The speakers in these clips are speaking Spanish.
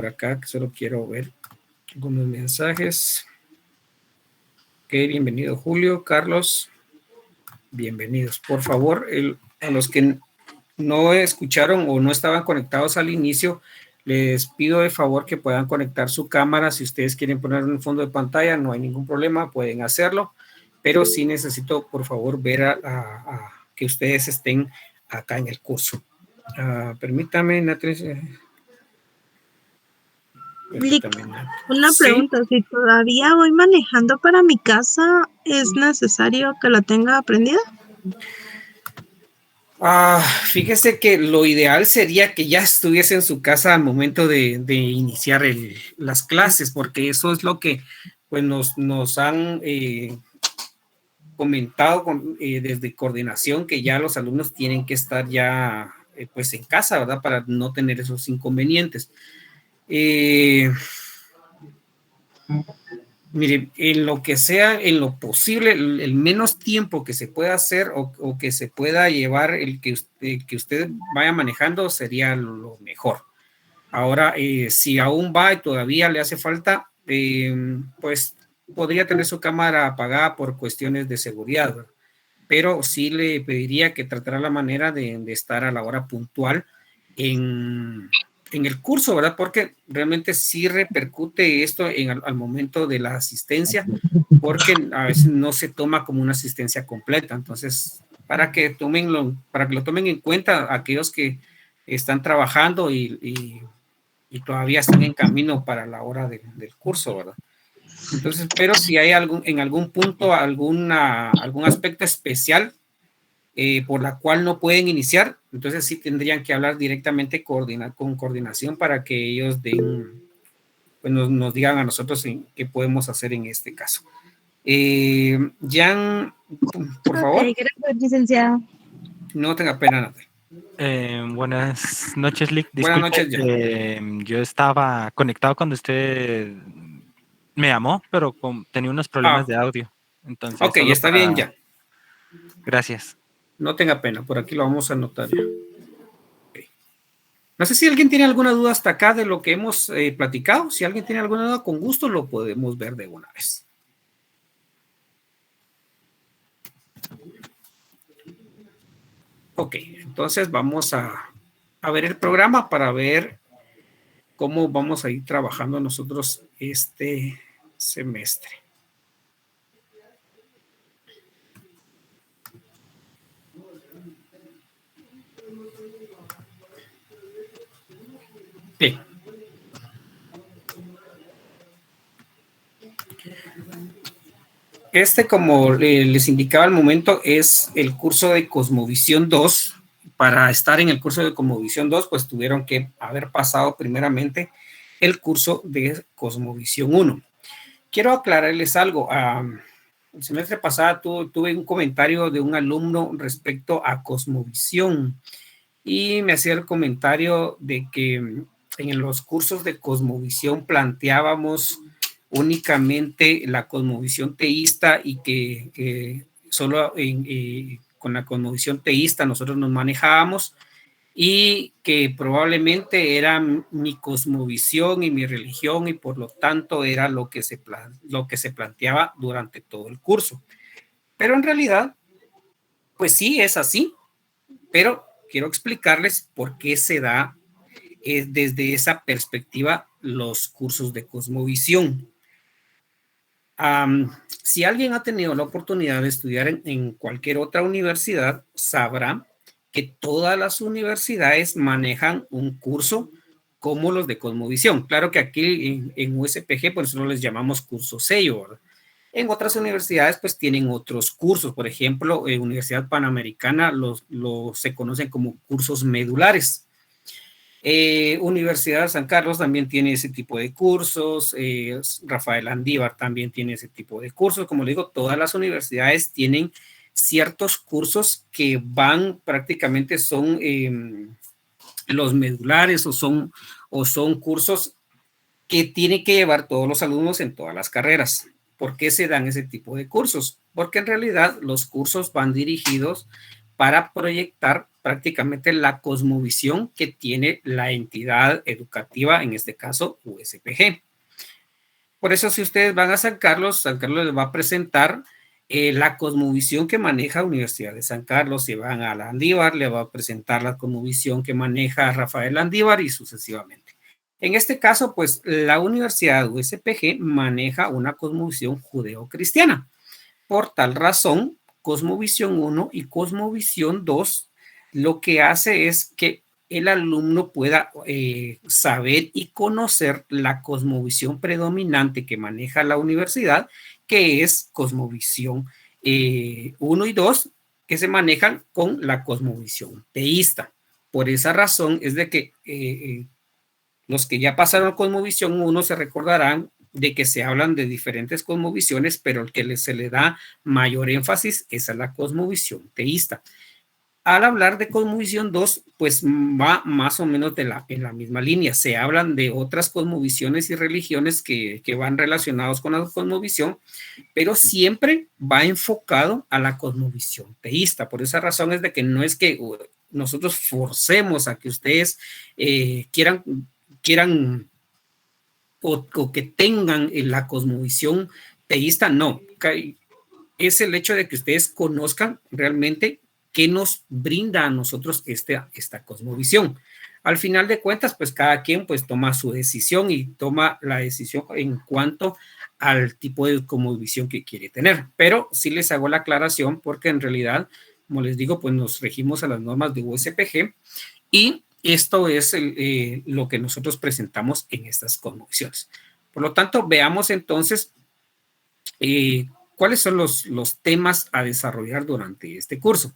por acá, que solo quiero ver algunos mensajes. Ok, bienvenido Julio, Carlos, bienvenidos. Por favor, a los que no escucharon o no estaban conectados al inicio, les pido de favor que puedan conectar su cámara. Si ustedes quieren poner un fondo de pantalla, no hay ningún problema, pueden hacerlo, pero sí necesito, por favor, ver a que ustedes estén acá en el curso. Permítame, Natriz. Una pregunta, si todavía voy manejando para mi casa, ¿es necesario que la tenga aprendida? Fíjese que lo ideal sería que ya estuviese en su casa al momento de iniciar las clases, porque eso es lo que pues, nos han comentado desde coordinación, que ya los alumnos tienen que estar ya pues en casa, ¿verdad? Para no tener esos inconvenientes. Mire, en lo que sea, en lo posible, el menos tiempo que se pueda hacer o que se pueda llevar el que usted vaya manejando sería lo mejor. Ahora, si aún va y todavía le hace falta, pues podría tener su cámara apagada por cuestiones de seguridad, ¿verdad? Pero sí le pediría que tratara la manera de estar a la hora puntual en el curso, ¿verdad? Porque realmente sí repercute esto al momento de la asistencia, porque a veces no se toma como una asistencia completa. Entonces, para que lo tomen en cuenta aquellos que están trabajando y todavía están en camino para la hora del curso, ¿verdad? Entonces, pero si hay en algún punto algún aspecto especial por la cual no pueden iniciar, entonces sí tendrían que hablar directamente con coordinación para que ellos pues nos digan a nosotros qué podemos hacer en este caso. Jan, por favor. Ok, gracias, licenciado. No tenga pena, Natalia. Buenas noches, Lick. Buenas Disculpe, noches, Jan. yo estaba conectado cuando usted me llamó, pero tenía unos problemas de audio. Entonces, ok, está bien ya. Gracias. No tenga pena, por aquí lo vamos a anotar ya. Okay. No sé si alguien tiene alguna duda hasta acá de lo que hemos platicado. Si alguien tiene alguna duda, con gusto lo podemos ver de una vez. Ok, entonces vamos a ver el programa para ver cómo vamos a ir trabajando nosotros este semestre. Bien. Como les indicaba al momento, es el curso de Cosmovisión 2. Para estar en el curso de Cosmovisión 2, pues tuvieron que haber pasado primeramente el curso de Cosmovisión 1. Quiero aclararles algo. El semestre pasado tuve un comentario de un alumno respecto a Cosmovisión y me hacía el comentario de que en los cursos de Cosmovisión planteábamos únicamente la cosmovisión teísta y que solo con la cosmovisión teísta nosotros nos manejábamos y que probablemente era mi cosmovisión y mi religión y por lo tanto era lo que se planteaba durante todo el curso. Pero en realidad, pues sí, es así, pero quiero explicarles por qué se da desde esa perspectiva los cursos de cosmovisión. Si alguien ha tenido la oportunidad de estudiar en cualquier otra universidad, sabrá que todas las universidades manejan un curso como los de Cosmovisión. Claro que aquí en USPG, pues nosotros les llamamos curso sello, ¿verdad? En otras universidades, pues tienen otros cursos. Por ejemplo, en Universidad Panamericana se conocen como cursos medulares. Universidad de San Carlos también tiene ese tipo de cursos, Rafael Andívar también tiene ese tipo de cursos. Como le digo, todas las universidades tienen ciertos cursos que prácticamente son los medulares o son cursos que tienen que llevar todos los alumnos en todas las carreras. ¿Por qué se dan ese tipo de cursos? Porque en realidad los cursos van dirigidos para proyectar prácticamente la cosmovisión que tiene la entidad educativa, en este caso USPG. Por eso, si ustedes van a San Carlos les va a presentar la cosmovisión que maneja Universidad de San Carlos. Si van a Landívar, le va a presentar la cosmovisión que maneja Rafael Landívar y sucesivamente. En este caso, pues la Universidad USPG maneja una cosmovisión judeo-cristiana. Por tal razón, Cosmovisión 1 y Cosmovisión 2 lo que hace es que el alumno pueda saber y conocer la cosmovisión predominante que maneja la universidad, que es Cosmovisión 1 y 2, que se manejan con la cosmovisión teísta. Por esa razón es de que los que ya pasaron Cosmovisión 1 se recordarán de que se hablan de diferentes cosmovisiones, pero el que se le da mayor énfasis es a la cosmovisión teísta. Al hablar de cosmovisión 2, pues va más o menos en la misma línea. Se hablan de otras cosmovisiones y religiones que van relacionados con la cosmovisión, pero siempre va enfocado a la cosmovisión teísta. Por esa razón es de que no es que nosotros forcemos a que ustedes quieran o que tengan la cosmovisión teísta, no. Es el hecho de que ustedes conozcan realmente qué nos brinda a nosotros esta cosmovisión. Al final de cuentas, pues cada quien pues toma su decisión y toma la decisión en cuanto al tipo de cosmovisión que quiere tener. Pero sí les hago la aclaración porque en realidad, como les digo, pues nos regimos a las normas de USPG y esto es lo que nosotros presentamos en estas cosmovisiones. Por lo tanto, veamos entonces cuáles son los temas a desarrollar durante este curso.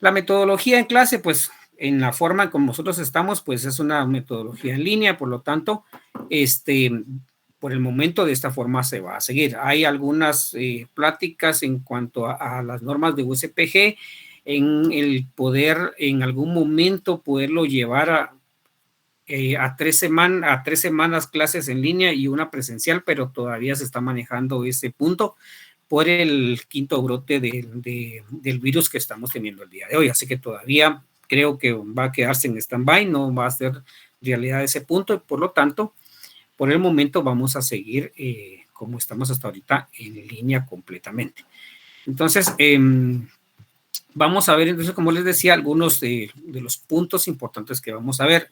La metodología en clase, pues en la forma como nosotros estamos, pues es una metodología en línea, por lo tanto, por el momento de esta forma se va a seguir. Hay algunas pláticas en cuanto a las normas de USPG, en el poder en algún momento poderlo llevar a 3 semanas clases en línea y una presencial, pero todavía se está manejando ese punto por el quinto brote del virus que estamos teniendo el día de hoy. Así que todavía creo que va a quedarse en stand-by, no va a ser realidad ese punto, y por lo tanto, por el momento vamos a seguir como estamos hasta ahorita en línea completamente. Entonces, vamos a ver, entonces, como les decía, algunos de los puntos importantes que vamos a ver.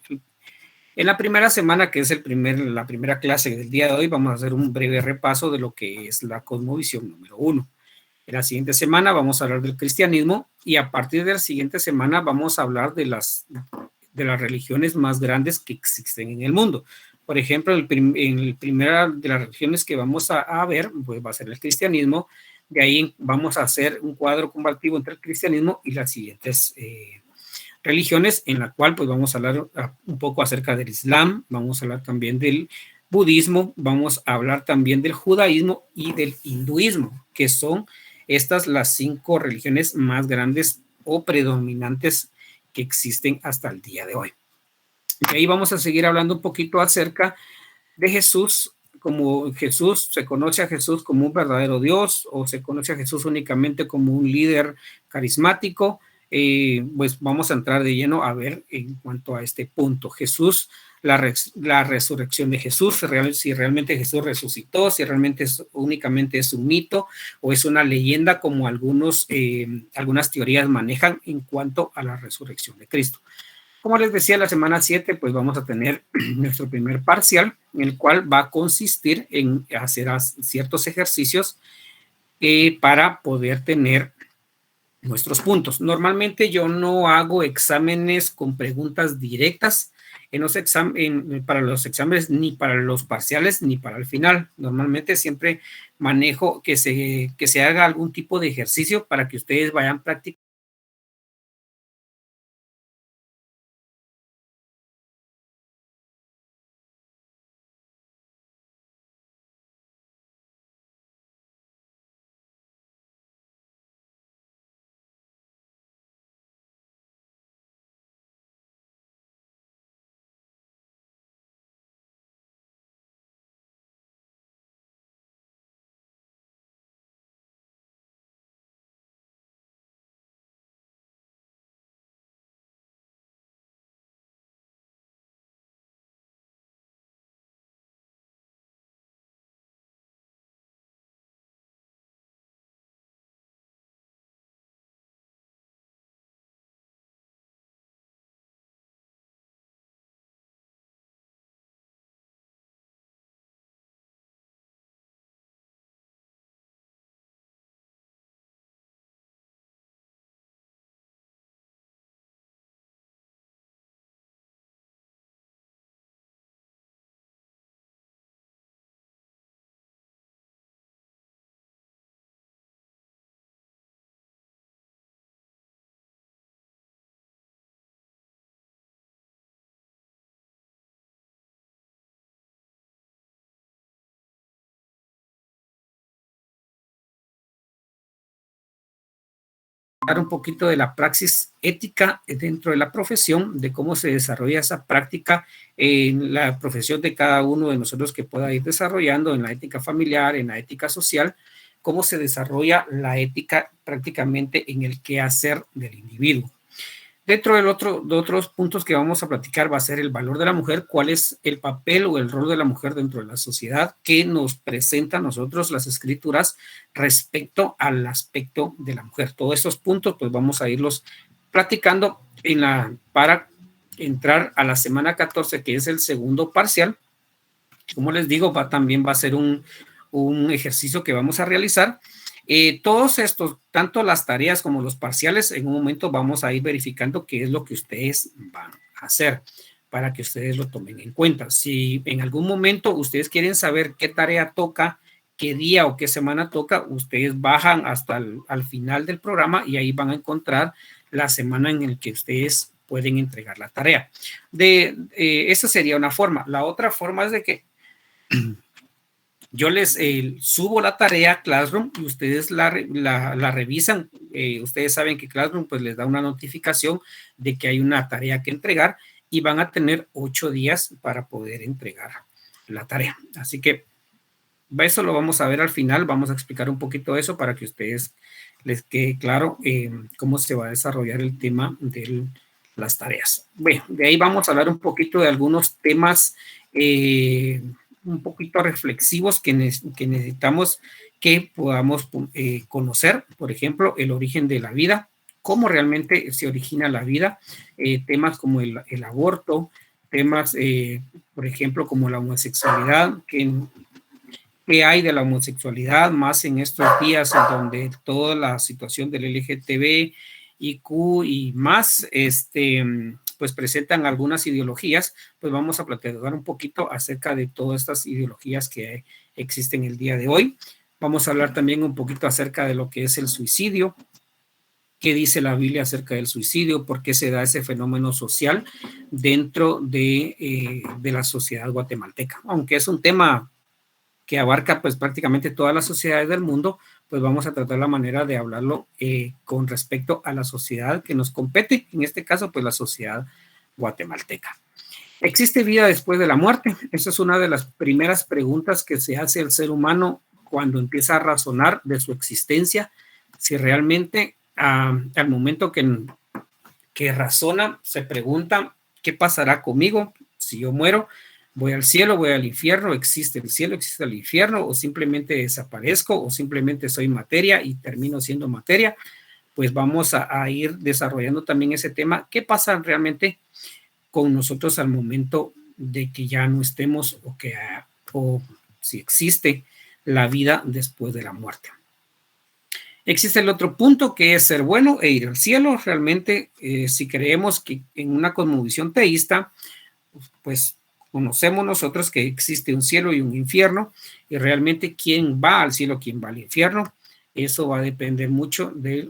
En la primera semana, que es la primera clase del día de hoy, vamos a hacer un breve repaso de lo que es la cosmovisión número 1. En la siguiente semana vamos a hablar del cristianismo y a partir de la siguiente semana vamos a hablar de las religiones más grandes que existen en el mundo. Por ejemplo, en el primera de las religiones que vamos a ver, pues va a ser el cristianismo. De ahí vamos a hacer un cuadro comparativo entre el cristianismo y las siguientes religiones, en la cual pues vamos a hablar un poco acerca del Islam, vamos a hablar también del budismo, vamos a hablar también del judaísmo y del hinduismo, que son estas las 5 religiones más grandes o predominantes que existen hasta el día de hoy. Y ahí vamos a seguir hablando un poquito acerca de Jesús, como Jesús, se conoce a Jesús como un verdadero Dios o se conoce a Jesús únicamente como un líder carismático. Pues vamos a entrar de lleno a ver en cuanto a este punto. Jesús, la resurrección de Jesús, si realmente Jesús resucitó, si realmente únicamente es un mito o es una leyenda como algunas teorías manejan en cuanto a la resurrección de Cristo. Como les decía, la semana 7, pues vamos a tener nuestro primer parcial, en el cual va a consistir en hacer ciertos ejercicios para poder tener nuestros puntos. Normalmente yo no hago exámenes con preguntas directas para los exámenes, ni para los parciales, ni para el final. Normalmente siempre manejo que se haga algún tipo de ejercicio para que ustedes vayan practicando un poquito de la praxis ética dentro de la profesión, de cómo se desarrolla esa práctica en la profesión de cada uno de nosotros que pueda ir desarrollando, en la ética familiar, en la ética social, cómo se desarrolla la ética prácticamente en el quehacer del individuo. Dentro de otros puntos que vamos a platicar va a ser el valor de la mujer, cuál es el papel o el rol de la mujer dentro de la sociedad que nos presenta a nosotros las escrituras respecto al aspecto de la mujer. Todos esos puntos pues vamos a irlos platicando para entrar a la semana 14, que es el segundo parcial. Como les digo, también va a ser un ejercicio que vamos a realizar. Todos estos, tanto las tareas como los parciales, en un momento vamos a ir verificando qué es lo que ustedes van a hacer para que ustedes lo tomen en cuenta. Si en algún momento ustedes quieren saber qué tarea toca, qué día o qué semana toca, ustedes bajan hasta al final del programa y ahí van a encontrar la semana en la que ustedes pueden entregar la tarea. Esa sería una forma. La otra forma es de que yo les subo la tarea a Classroom y ustedes la revisan. Ustedes saben que Classroom pues les da una notificación de que hay una tarea que entregar y van a tener 8 días para poder entregar la tarea. Así que eso lo vamos a ver al final. Vamos a explicar un poquito eso para que a ustedes les quede claro cómo se va a desarrollar el tema de las tareas. Bueno, de ahí vamos a hablar un poquito de algunos temas un poquito reflexivos que necesitamos que podamos conocer. Por ejemplo, el origen de la vida, cómo realmente se origina la vida, temas como el aborto, temas, por ejemplo, como la homosexualidad, ¿qué hay de la homosexualidad? Más en estos días en donde toda la situación del LGTB, IQ y más, pues presentan algunas ideologías, pues vamos a platicar un poquito acerca de todas estas ideologías que existen el día de hoy. Vamos a hablar también un poquito acerca de lo que es el suicidio, qué dice la Biblia acerca del suicidio, por qué se da ese fenómeno social dentro de la sociedad guatemalteca. Aunque es un tema que abarca pues prácticamente todas las sociedades del mundo, pues vamos a tratar la manera de hablarlo con respecto a la sociedad que nos compete, en este caso pues la sociedad guatemalteca. ¿Existe vida después de la muerte? Esa es una de las primeras preguntas que se hace el ser humano cuando empieza a razonar de su existencia, si realmente al momento que razona, se pregunta, ¿qué pasará conmigo si yo muero? ¿Voy al cielo, voy al infierno? ¿Existe el cielo, existe el infierno? ¿O simplemente desaparezco? ¿O simplemente soy materia y termino siendo materia? Pues vamos a ir desarrollando también ese tema. ¿Qué pasa realmente con nosotros al momento de que ya no estemos o si existe la vida después de la muerte? Existe el otro punto que es ser bueno e ir al cielo. Realmente, si creemos que en una cosmovisión teísta, pues conocemos nosotros que existe un cielo y un infierno, y realmente quién va al cielo, quién va al infierno, eso va a depender mucho de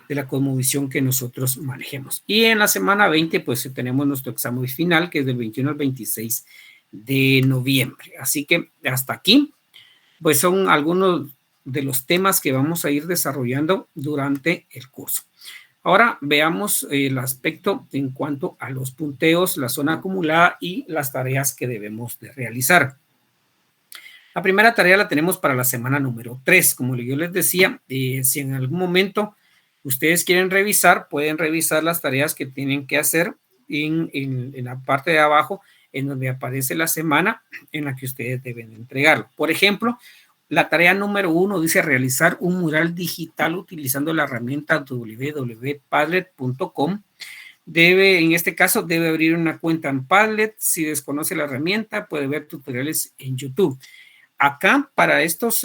la cosmovisión que nosotros manejemos. Y en la semana 20, pues tenemos nuestro examen final, que es del 21 al 26 de noviembre. Así que hasta aquí, pues son algunos de los temas que vamos a ir desarrollando durante el curso. Ahora veamos el aspecto en cuanto a los punteos, la zona acumulada y las tareas que debemos de realizar. La primera tarea la tenemos para la semana número 3. Como yo les decía, si en algún momento ustedes quieren revisar, pueden revisar las tareas que tienen que hacer en la parte de abajo, en donde aparece la semana en la que ustedes deben entregarlo. Por ejemplo, la tarea número 1 dice realizar un mural digital utilizando la herramienta www.padlet.com. En este caso, debe abrir una cuenta en Padlet. Si desconoce la herramienta, puede ver tutoriales en YouTube. Acá, para estas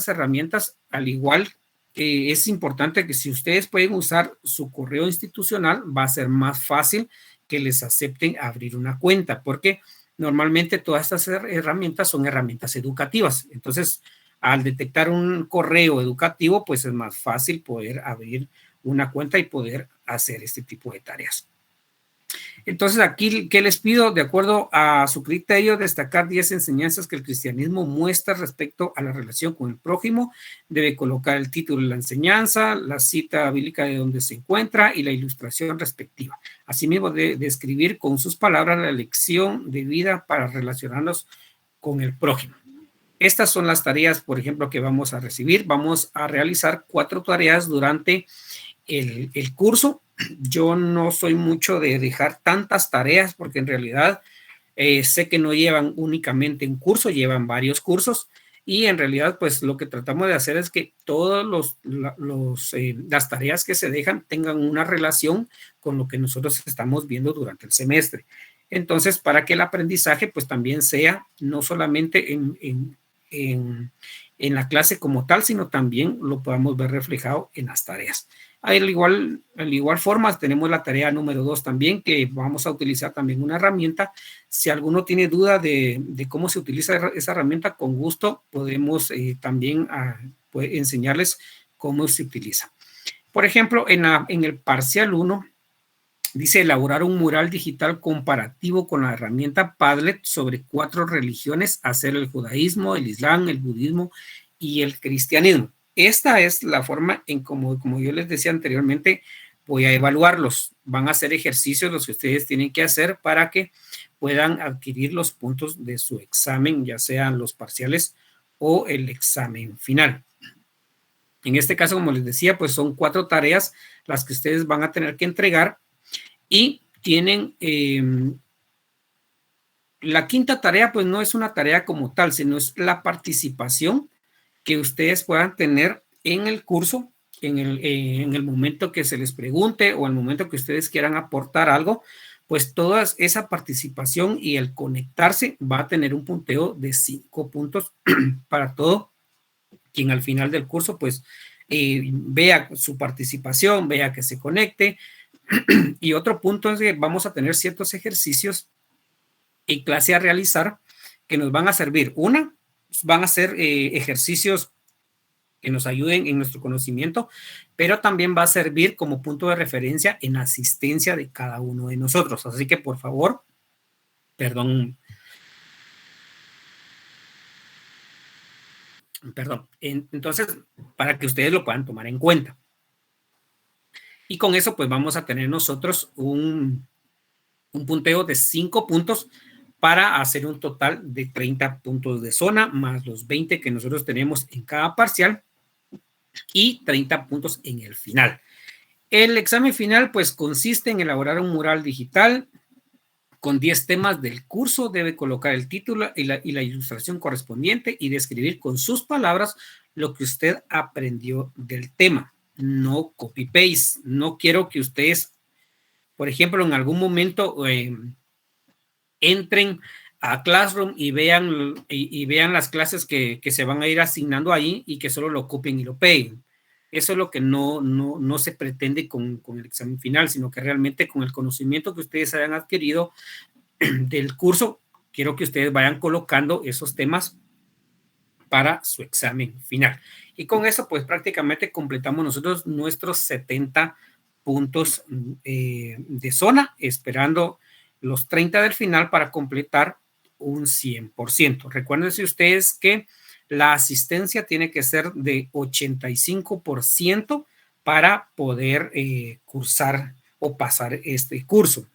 herramientas, al igual, es importante que si ustedes pueden usar su correo institucional, va a ser más fácil que les acepten abrir una cuenta, porque normalmente todas estas herramientas son herramientas educativas. Entonces, al detectar un correo educativo, pues es más fácil poder abrir una cuenta y poder hacer este tipo de tareas. Entonces, aquí, ¿qué les pido? De acuerdo a su criterio, destacar 10 enseñanzas que el cristianismo muestra respecto a la relación con el prójimo. Debe colocar el título de la enseñanza, la cita bíblica de donde se encuentra y la ilustración respectiva. Asimismo, debe describir con sus palabras la lección de vida para relacionarnos con el prójimo. Estas son las tareas, por ejemplo, que vamos a recibir. Vamos a realizar 4 tareas durante el curso. Yo no soy mucho de dejar tantas tareas porque en realidad sé que no llevan únicamente un curso, llevan varios cursos y en realidad pues lo que tratamos de hacer es que todas las tareas que se dejan tengan una relación con lo que nosotros estamos viendo durante el semestre. Entonces, para que el aprendizaje pues también sea no solamente en la clase como tal, sino también lo podamos ver reflejado en las tareas. Al igual forma, tenemos la tarea número 2 también, que vamos a utilizar también una herramienta. Si alguno tiene duda de cómo se utiliza esa herramienta, con gusto podemos también enseñarles cómo se utiliza. Por ejemplo, en el parcial 1, dice elaborar un mural digital comparativo con la herramienta Padlet sobre 4 religiones, hacer el judaísmo, el islam, el budismo y el cristianismo. Esta es la forma en como yo les decía anteriormente, voy a evaluarlos. Van a ser ejercicios los que ustedes tienen que hacer para que puedan adquirir los puntos de su examen, ya sean los parciales o el examen final. En este caso, como les decía, pues son 4 tareas las que ustedes van a tener que entregar y tienen la quinta tarea, pues no es una tarea como tal, sino es la participación que ustedes puedan tener en el curso, en el momento que se les pregunte o el momento que ustedes quieran aportar algo, pues toda esa participación y el conectarse va a tener un punteo de 5 puntos para todo quien al final del curso pues vea su participación, vea que se conecte. Y otro punto es que vamos a tener ciertos ejercicios en clase a realizar que nos van a servir. Una, van a ser ejercicios que nos ayuden en nuestro conocimiento, pero también va a servir como punto de referencia en la asistencia de cada uno de nosotros. Así que, por favor, perdón, entonces, para que ustedes lo puedan tomar en cuenta. Y con eso, pues vamos a tener nosotros un punteo de 5 puntos para hacer un total de 30 puntos de zona, más los 20 que nosotros tenemos en cada parcial y 30 puntos en el final. El examen final, pues, consiste en elaborar un mural digital con 10 temas del curso. Debe colocar el título y la ilustración correspondiente y describir con sus palabras lo que usted aprendió del tema. No copy-paste. No quiero que ustedes, por ejemplo, en algún momento entren a Classroom y vean las clases que se van a ir asignando ahí y que solo lo copien y lo peguen. Eso es lo que no se pretende con el examen final, sino que realmente con el conocimiento que ustedes hayan adquirido del curso, quiero que ustedes vayan colocando esos temas para su examen final. Y con eso, pues prácticamente completamos nosotros nuestros 70 puntos de zona, esperando los 30 del final para completar un 100%. Recuérdense ustedes que la asistencia tiene que ser de 85% para poder cursar o pasar este curso.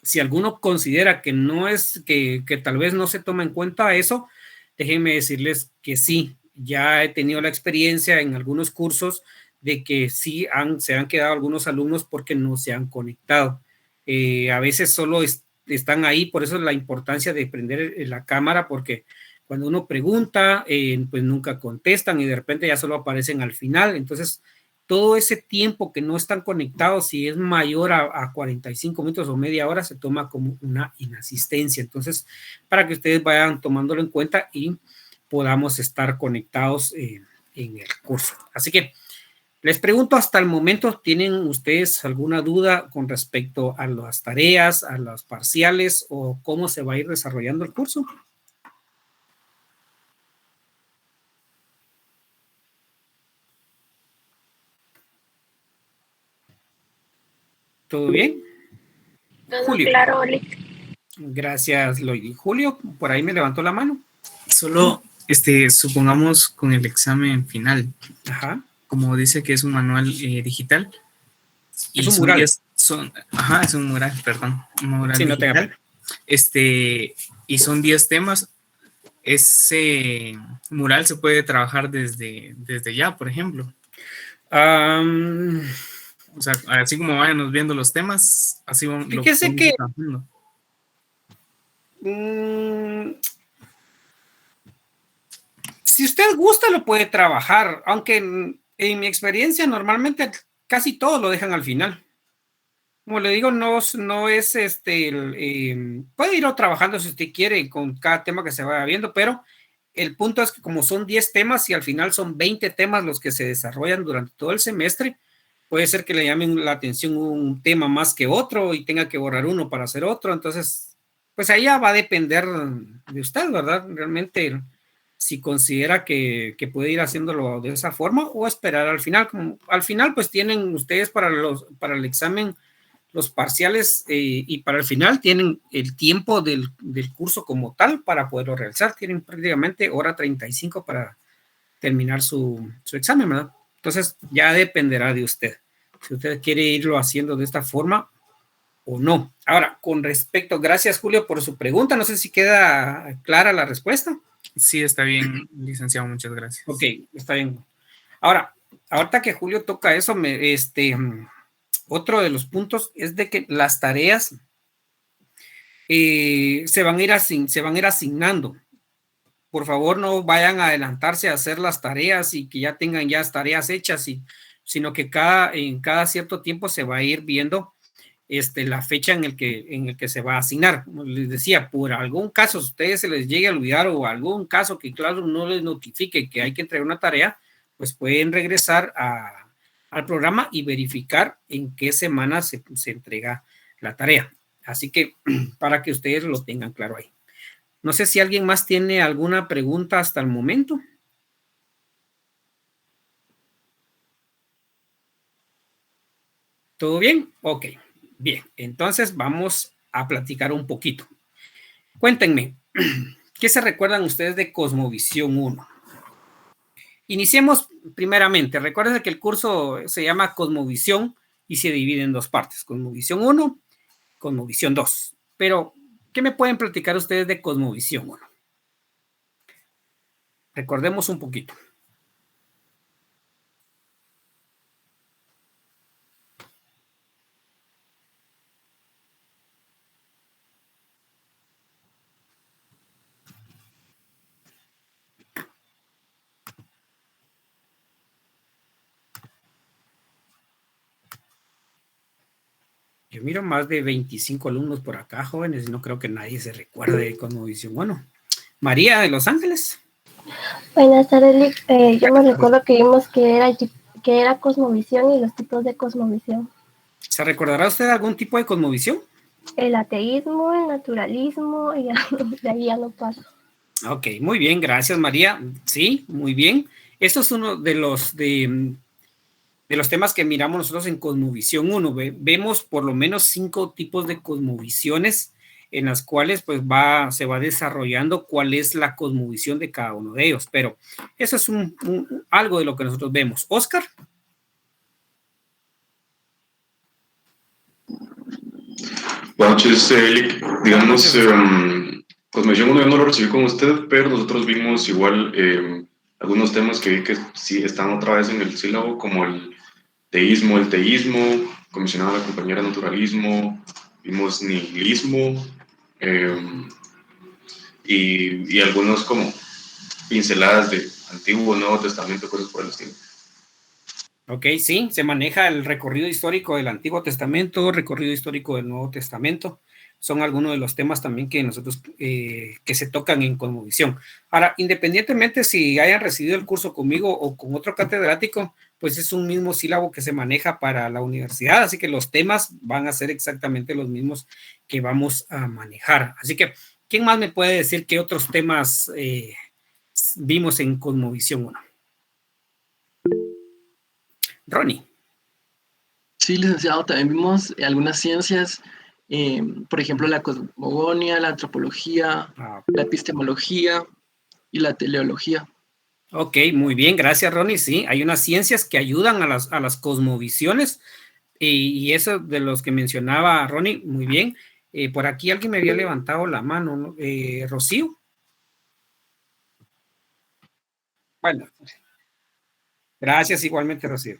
Si alguno considera que no es, que tal vez no se toma en cuenta eso, déjenme decirles que sí, ya he tenido la experiencia en algunos cursos de que sí se han quedado algunos alumnos porque no se han conectado. A veces solo están ahí, por eso es la importancia de prender la cámara, porque cuando uno pregunta, pues nunca contestan y de repente ya solo aparecen al final. Entonces, todo ese tiempo que no están conectados, si es mayor a 45 minutos o media hora, se toma como una inasistencia. Entonces, para que ustedes vayan tomándolo en cuenta y podamos estar conectados en el curso. Así que les pregunto, hasta el momento, ¿tienen ustedes alguna duda con respecto a las tareas, a los parciales o cómo se va a ir desarrollando el curso? ¿Todo bien? Julio. Claro, Lick. Gracias, Lloyd. Julio, por ahí me levantó la mano. Solo, supongamos con el examen final. Ajá. Como dice que es un manual digital. Es un mural. Es un mural, perdón. Un mural sí, digital. No tenga pena. Y son 10 temas. Ese mural se puede trabajar desde ya, por ejemplo. O sea, así como vayan viendo los temas, así vamos. Fíjese que si usted gusta lo puede trabajar, aunque en mi experiencia normalmente casi todos lo dejan al final. Como le digo, no es puede irlo trabajando si usted quiere con cada tema que se vaya viendo, pero el punto es que como son 10 temas y al final son 20 temas los que se desarrollan durante todo el semestre, puede ser que le llamen la atención un tema más que otro y tenga que borrar uno para hacer otro. Entonces, pues ahí ya va a depender de usted, ¿verdad? Realmente, si considera que puede ir haciéndolo de esa forma o esperar al final. Al final, pues tienen ustedes para el examen los parciales y para el final tienen el tiempo del curso como tal para poderlo realizar. Tienen prácticamente hora 35 para terminar su examen, ¿verdad? Entonces ya dependerá de usted si usted quiere irlo haciendo de esta forma o no. Ahora, con respecto, gracias Julio por su pregunta, no sé si queda clara la respuesta. Sí, está bien, licenciado, muchas gracias. Ok, está bien. Ahora, ahorita que Julio toca eso, otro de los puntos es de que las tareas se van a ir asignando. Por favor, no vayan a adelantarse a hacer las tareas y que ya tengan ya tareas hechas, sino que en cada cierto tiempo se va a ir viendo la fecha en el que se va a asignar. Como les decía, por algún caso, si a ustedes se les llegue a olvidar o algún caso que claro no les notifique que hay que entregar una tarea, pues pueden regresar al programa y verificar en qué semana se entrega la tarea. Así que para que ustedes lo tengan claro ahí. No sé si alguien más tiene alguna pregunta hasta el momento. ¿Todo bien? Ok, bien. Entonces vamos a platicar un poquito. Cuéntenme, ¿qué se recuerdan ustedes de Cosmovisión 1? Iniciemos primeramente. Recuerden que el curso se llama Cosmovisión y se divide en dos partes. Cosmovisión 1, Cosmovisión 2. Pero, ¿qué me pueden platicar ustedes de Cosmovisión 1? Recordemos un poquito. Yo miro más de 25 alumnos por acá, jóvenes, y no creo que nadie se recuerde de Cosmovisión 1. María de Los Ángeles. Buenas tardes, yo me recuerdo que vimos que era cosmovisión y los tipos de cosmovisión. ¿Se recordará usted de algún tipo de cosmovisión? El ateísmo, el naturalismo, y de ahí ya no paso. Ok, muy bien, gracias María. Sí, muy bien. Esto es uno de los temas que miramos nosotros en Cosmovisión 1. Vemos por lo menos 5 tipos de cosmovisiones en las cuales pues se va desarrollando cuál es la cosmovisión de cada uno de ellos. Pero eso es algo de lo que nosotros vemos. Oscar. Buenas noches, Lick. Digamos, Cosmovisión 1 yo no lo recibí con usted, pero nosotros vimos igual algunos temas que vi que sí están otra vez en el sílabo, como el teísmo, como mencionaba la compañera, naturalismo, vimos nihilismo, y algunos como pinceladas de Antiguo, Nuevo Testamento, cosas por el estilo. Ok, sí, se maneja el recorrido histórico del Antiguo Testamento, recorrido histórico del Nuevo Testamento. Son algunos de los temas también que nosotros, que se tocan en Cosmovisión. Ahora, independientemente si hayan recibido el curso conmigo o con otro catedrático, pues es un mismo sílabo que se maneja para la universidad, así que los temas van a ser exactamente los mismos que vamos a manejar. Así que, ¿quién más me puede decir qué otros temas vimos en Cosmovisión 1? Ronnie. Sí, licenciado, también vimos algunas ciencias por ejemplo, la cosmogonía, la antropología, la epistemología y la teleología. Ok, muy bien, gracias Ronnie. Sí, hay unas ciencias que ayudan a las cosmovisiones y eso de los que mencionaba Ronnie, muy bien. Por aquí alguien me había levantado la mano, ¿no? Rocío. Bueno, gracias igualmente, Rocío.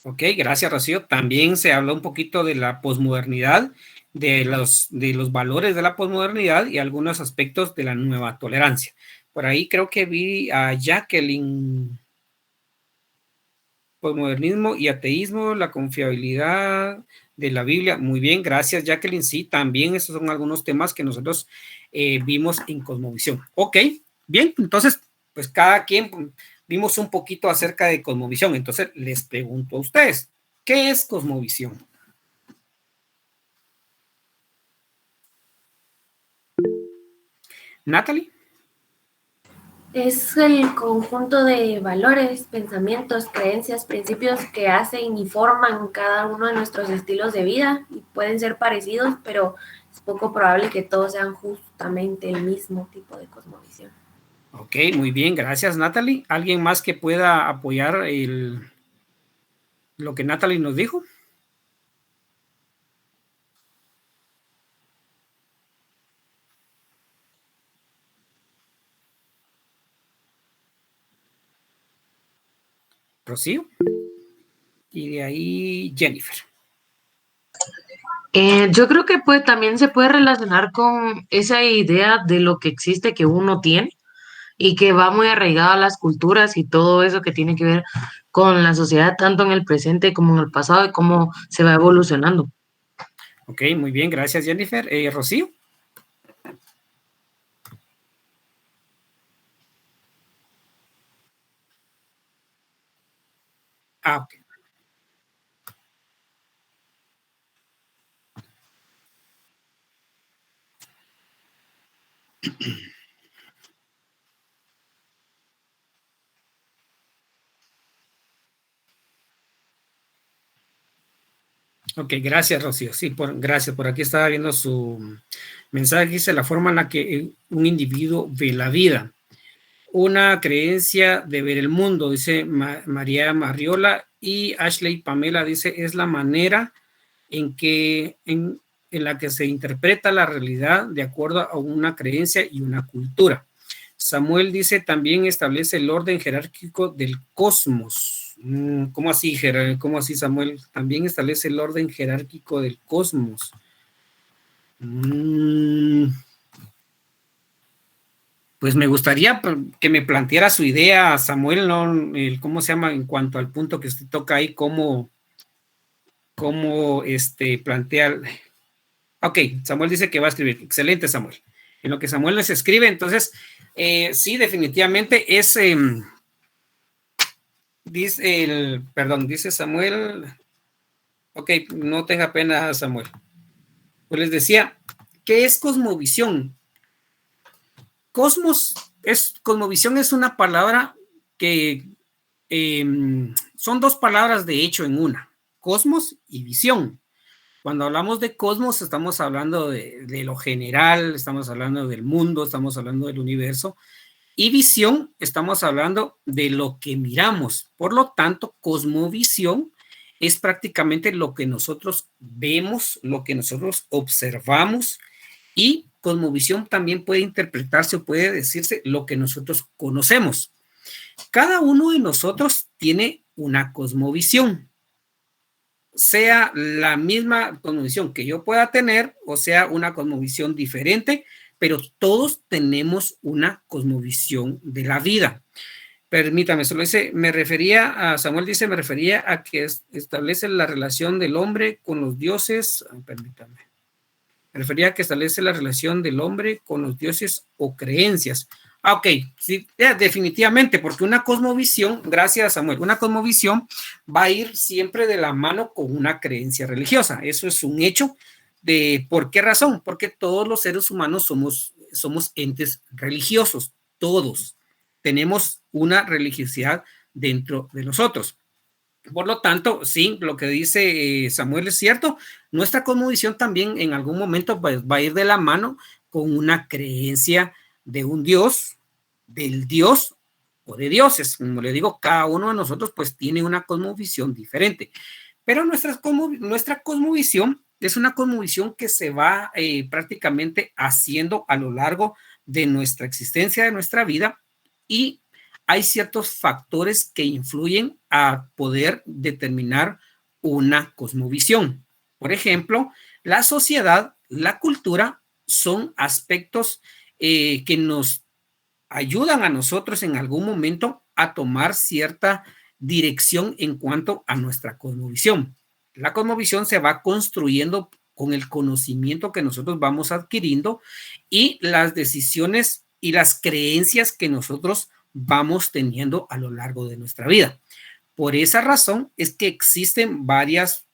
Ok, gracias, Rocío. También se habló un poquito de la posmodernidad, de los valores de la posmodernidad y algunos aspectos de la nueva tolerancia. Por ahí creo que vi a Jacqueline. Posmodernismo y ateísmo, la confiabilidad de la Biblia. Muy bien, gracias, Jacqueline. Sí, también esos son algunos temas que nosotros vimos en Cosmovisión. Ok, bien, entonces, pues cada quien vimos un poquito acerca de Cosmovisión. Entonces, les pregunto a ustedes, ¿qué es Cosmovisión? Natalie. Es el conjunto de valores, pensamientos, creencias, principios que hacen y forman cada uno de nuestros estilos de vida y pueden ser parecidos, pero es poco probable que todos sean justamente el mismo tipo de cosmovisión. Ok, muy bien, gracias, Natalie. ¿Alguien más que pueda apoyar lo que Natalie nos dijo? Rocío. Y de ahí Jennifer. Yo creo que también se puede relacionar con esa idea de lo que existe que uno tiene y que va muy arraigada a las culturas y todo eso que tiene que ver con la sociedad, tanto en el presente como en el pasado y cómo se va evolucionando. Ok, muy bien, gracias Jennifer. Rocío. Ok. Ok, gracias, Rocío. Sí, gracias. Por aquí estaba viendo su mensaje. Dice la forma en la que un individuo ve la vida. Una creencia de ver el mundo, dice María Marriola, y Ashley Pamela dice, es la manera en la que se interpreta la realidad de acuerdo a una creencia y una cultura. Samuel dice, también establece el orden jerárquico del cosmos. ¿Cómo así, Samuel? También establece el orden jerárquico del cosmos. Pues me gustaría que me planteara su idea, Samuel, ¿no? ¿Cómo se llama? En cuanto al punto que usted toca ahí, cómo plantea. Ok, Samuel dice que va a escribir. Excelente, Samuel. En lo que Samuel les escribe, entonces, sí, definitivamente es... dice Samuel, ok, no tenga pena, Samuel. Pues les decía, ¿qué es cosmovisión? Cosmovisión es una palabra que son dos palabras de hecho en una, cosmos y visión. Cuando hablamos de cosmos, estamos hablando de lo general, estamos hablando del mundo, estamos hablando del universo. Y visión, estamos hablando de lo que miramos. Por lo tanto, cosmovisión es prácticamente lo que nosotros vemos, lo que nosotros observamos. Y cosmovisión también puede interpretarse o puede decirse lo que nosotros conocemos. Cada uno de nosotros tiene una cosmovisión. Sea la misma cosmovisión que yo pueda tener o sea una cosmovisión diferente, pero todos tenemos una cosmovisión de la vida. Permítame, solo dice, Samuel dice, me refería a que establece la relación del hombre con los dioses, permítame, me refería a que establece la relación del hombre con los dioses o creencias. Ok, sí, definitivamente, porque una cosmovisión, gracias Samuel, una cosmovisión va a ir siempre de la mano con una creencia religiosa, eso es un hecho. ¿Por qué razón? Porque todos los seres humanos somos entes religiosos, todos. Tenemos una religiosidad dentro de nosotros. Por lo tanto, sí, lo que dice Samuel es cierto. Nuestra cosmovisión también en algún momento va a ir de la mano con una creencia de un Dios, del Dios o de dioses. Como le digo, cada uno de nosotros pues tiene una cosmovisión diferente. Pero nuestra cosmovisión es una cosmovisión que se va prácticamente haciendo a lo largo de nuestra existencia, de nuestra vida, y hay ciertos factores que influyen a poder determinar una cosmovisión. Por ejemplo, la sociedad, la cultura son aspectos que nos ayudan a nosotros en algún momento a tomar cierta dirección en cuanto a nuestra cosmovisión. La cosmovisión se va construyendo con el conocimiento que nosotros vamos adquiriendo y las decisiones y las creencias que nosotros vamos teniendo a lo largo de nuestra vida. Por esa razón es que existen varios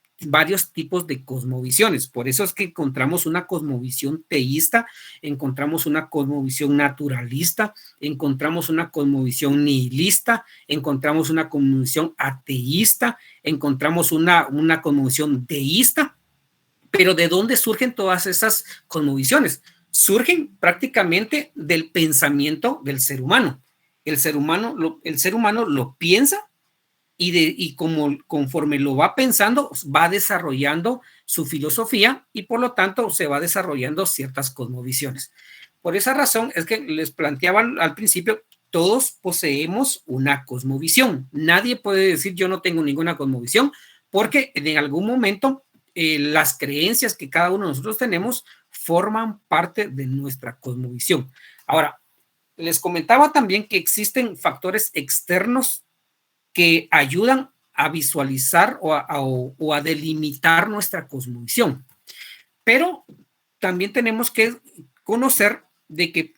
tipos de cosmovisiones. Por eso es que encontramos una cosmovisión teísta, encontramos una cosmovisión naturalista, encontramos una cosmovisión nihilista, encontramos una cosmovisión ateísta, encontramos una cosmovisión deísta. Pero ¿de dónde surgen todas esas cosmovisiones? Surgen prácticamente del pensamiento del ser humano. El ser humano lo piensa y conforme lo va pensando, va desarrollando su filosofía y por lo tanto se va desarrollando ciertas cosmovisiones. Por esa razón es que les planteaba al principio, todos poseemos una cosmovisión. Nadie puede decir yo no tengo ninguna cosmovisión porque en algún momento las creencias que cada uno de nosotros tenemos forman parte de nuestra cosmovisión. Ahora, les comentaba también que existen factores externos que ayudan a visualizar o a delimitar nuestra cosmovisión. Pero también tenemos que conocer de que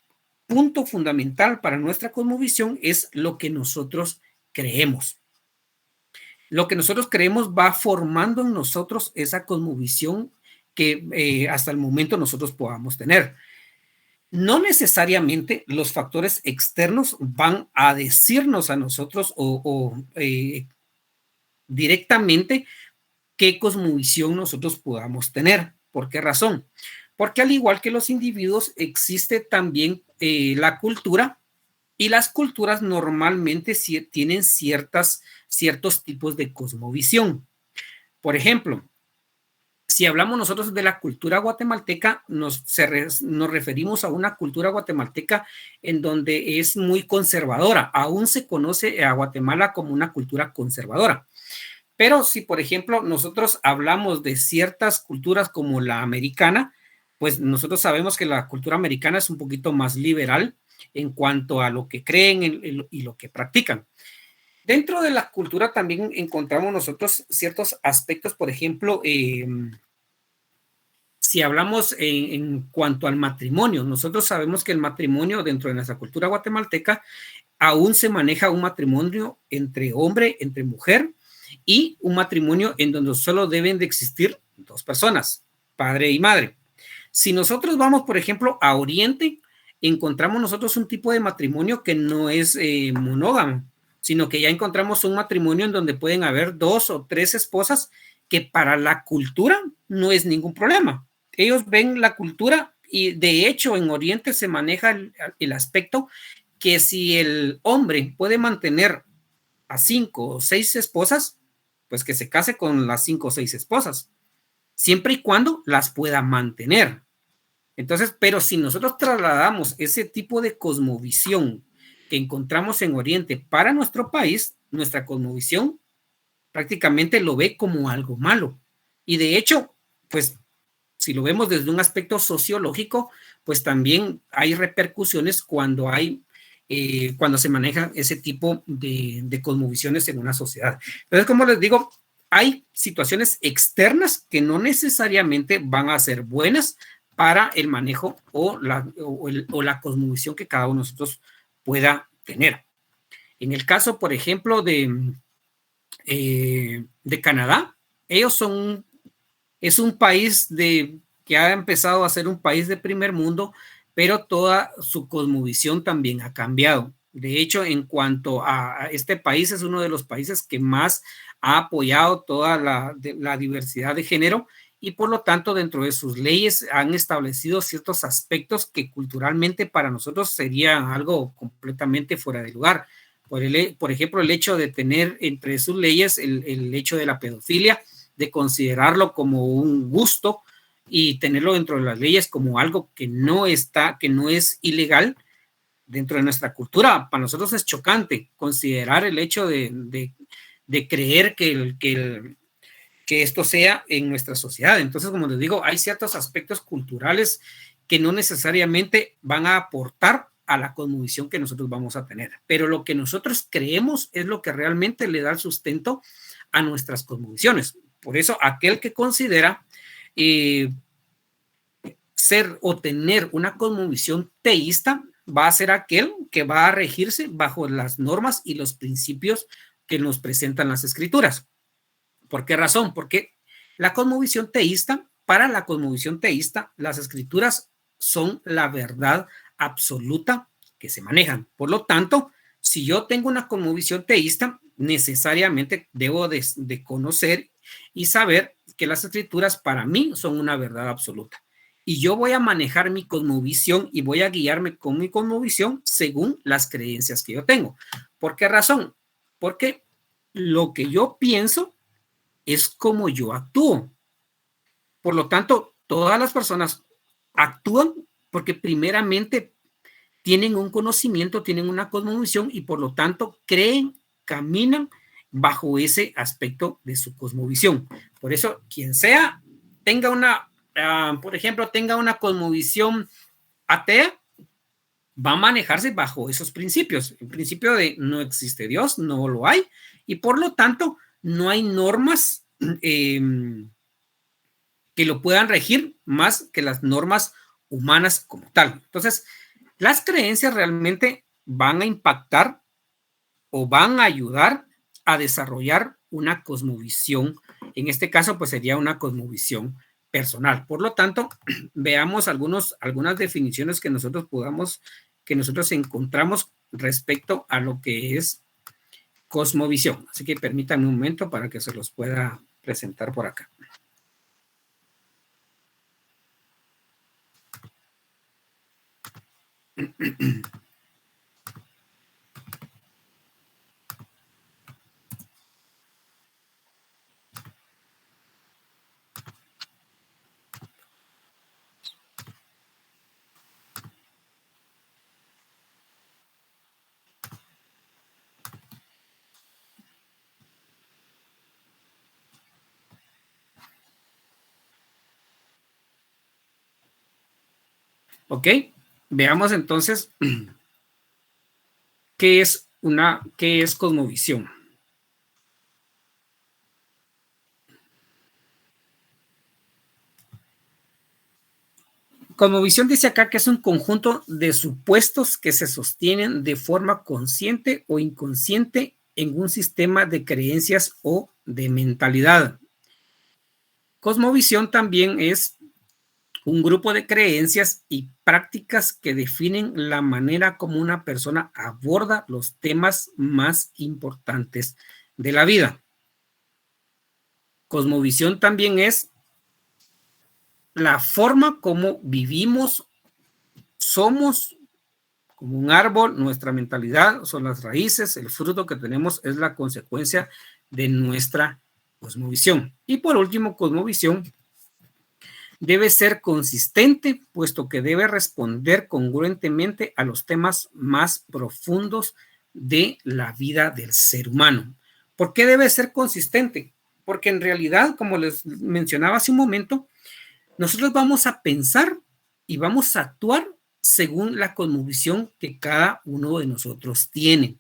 punto fundamental para nuestra cosmovisión es lo que nosotros creemos. Lo que nosotros creemos va formando en nosotros esa cosmovisión que hasta el momento nosotros podamos tener. No necesariamente los factores externos van a decirnos a nosotros directamente qué cosmovisión nosotros podamos tener. ¿Por qué razón? Porque al igual que los individuos, existe también la cultura y las culturas normalmente tienen ciertos tipos de cosmovisión. Por ejemplo, si hablamos nosotros de la cultura guatemalteca, nos referimos a una cultura guatemalteca en donde es muy conservadora. Aún se conoce a Guatemala como una cultura conservadora. Pero si, por ejemplo, nosotros hablamos de ciertas culturas como la americana, pues nosotros sabemos que la cultura americana es un poquito más liberal en cuanto a lo que creen y lo que practican. Dentro de la cultura también encontramos nosotros ciertos aspectos, por ejemplo, si hablamos en cuanto al matrimonio, nosotros sabemos que el matrimonio dentro de nuestra cultura guatemalteca aún se maneja un matrimonio entre hombre, entre mujer y un matrimonio en donde solo deben de existir dos personas, padre y madre. Si nosotros vamos, por ejemplo, a Oriente, encontramos nosotros un tipo de matrimonio que no es monógamo, sino que ya encontramos un matrimonio en donde pueden haber 2 o 3 esposas, que para la cultura no es ningún problema. Ellos ven la cultura y de hecho en Oriente se maneja el aspecto que si el hombre puede mantener a 5 o 6 esposas, pues que se case con las 5 o 6 esposas, siempre y cuando las pueda mantener. Entonces, pero si nosotros trasladamos ese tipo de cosmovisión que encontramos en Oriente para nuestro país, nuestra cosmovisión prácticamente lo ve como algo malo. Y de hecho, pues, si lo vemos desde un aspecto sociológico, pues también hay repercusiones cuando se maneja ese tipo de cosmovisiones en una sociedad. Entonces, como les digo, hay situaciones externas que no necesariamente van a ser buenas para el manejo o la cosmovisión que cada uno de nosotros pueda tener. En el caso, por ejemplo, de Canadá, ellos es un país de que ha empezado a ser un país de primer mundo, pero toda su cosmovisión también ha cambiado. De hecho, en cuanto a este país, es uno de los países que más ha apoyado toda la diversidad de género, y por lo tanto dentro de sus leyes han establecido ciertos aspectos que culturalmente para nosotros serían algo completamente fuera de lugar. Por ejemplo, el hecho de tener entre sus leyes el hecho de la pedofilia, de considerarlo como un gusto y tenerlo dentro de las leyes como algo que no es ilegal dentro de nuestra cultura. Para nosotros es chocante considerar el hecho de creer que esto sea en nuestra sociedad. Entonces, como les digo, hay ciertos aspectos culturales que no necesariamente van a aportar a la cosmovisión que nosotros vamos a tener, pero lo que nosotros creemos es lo que realmente le da el sustento a nuestras cosmovisiones. Por eso, aquel que considera ser o tener una cosmovisión teísta va a ser aquel que va a regirse bajo las normas y los principios que nos presentan las escrituras. ¿Por qué razón? Porque la cosmovisión teísta, para la cosmovisión teísta, las escrituras son la verdad absoluta que se manejan. Por lo tanto, si yo tengo una cosmovisión teísta, necesariamente debo de conocer y saber que las escrituras para mí son una verdad absoluta. Y yo voy a manejar mi cosmovisión y voy a guiarme con mi cosmovisión según las creencias que yo tengo. ¿Por qué razón? Porque lo que yo pienso es como yo actúo. Por lo tanto, todas las personas actúan porque primeramente tienen un conocimiento, tienen una cosmovisión y por lo tanto creen, caminan bajo ese aspecto de su cosmovisión. Por eso, quien sea, tenga por ejemplo, tenga una cosmovisión atea, va a manejarse bajo esos principios. El principio de no existe Dios, no lo hay, y por lo tanto no hay normas que lo puedan regir más que las normas humanas como tal. Entonces, las creencias realmente van a impactar o van a ayudar a desarrollar una cosmovisión. En este caso, pues sería una cosmovisión personal. Por lo tanto, veamos algunas definiciones que nosotros encontramos respecto a lo que es cosmovisión. Así que permítanme un momento para que se los pueda presentar por acá. Ok, veamos entonces qué es cosmovisión. Cosmovisión dice acá que es un conjunto de supuestos que se sostienen de forma consciente o inconsciente en un sistema de creencias o de mentalidad. Cosmovisión también es un grupo de creencias y prácticas que definen la manera como una persona aborda los temas más importantes de la vida. Cosmovisión también es la forma como vivimos, somos como un árbol, nuestra mentalidad son las raíces, el fruto que tenemos es la consecuencia de nuestra cosmovisión. Y por último, cosmovisión debe ser consistente, puesto que debe responder congruentemente a los temas más profundos de la vida del ser humano. ¿Por qué debe ser consistente? Porque en realidad, como les mencionaba hace un momento, nosotros vamos a pensar y vamos a actuar según la cosmovisión que cada uno de nosotros tiene.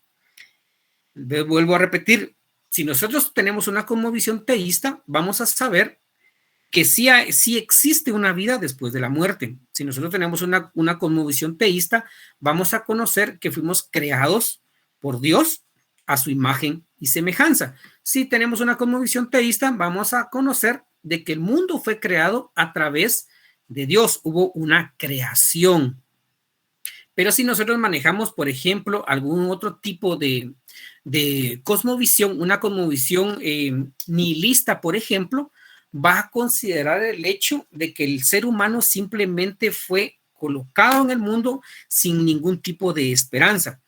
Vuelvo a repetir, si nosotros tenemos una cosmovisión teísta, vamos a saber que sí existe una vida después de la muerte. Si nosotros tenemos una cosmovisión teísta, vamos a conocer que fuimos creados por Dios a su imagen y semejanza. Si tenemos una cosmovisión teísta, vamos a conocer de que el mundo fue creado a través de Dios, hubo una creación. Pero si nosotros manejamos, por ejemplo, algún otro tipo de cosmovisión, una cosmovisión nihilista, por ejemplo, va a considerar el hecho de que el ser humano simplemente fue colocado en el mundo sin ningún tipo de esperanza.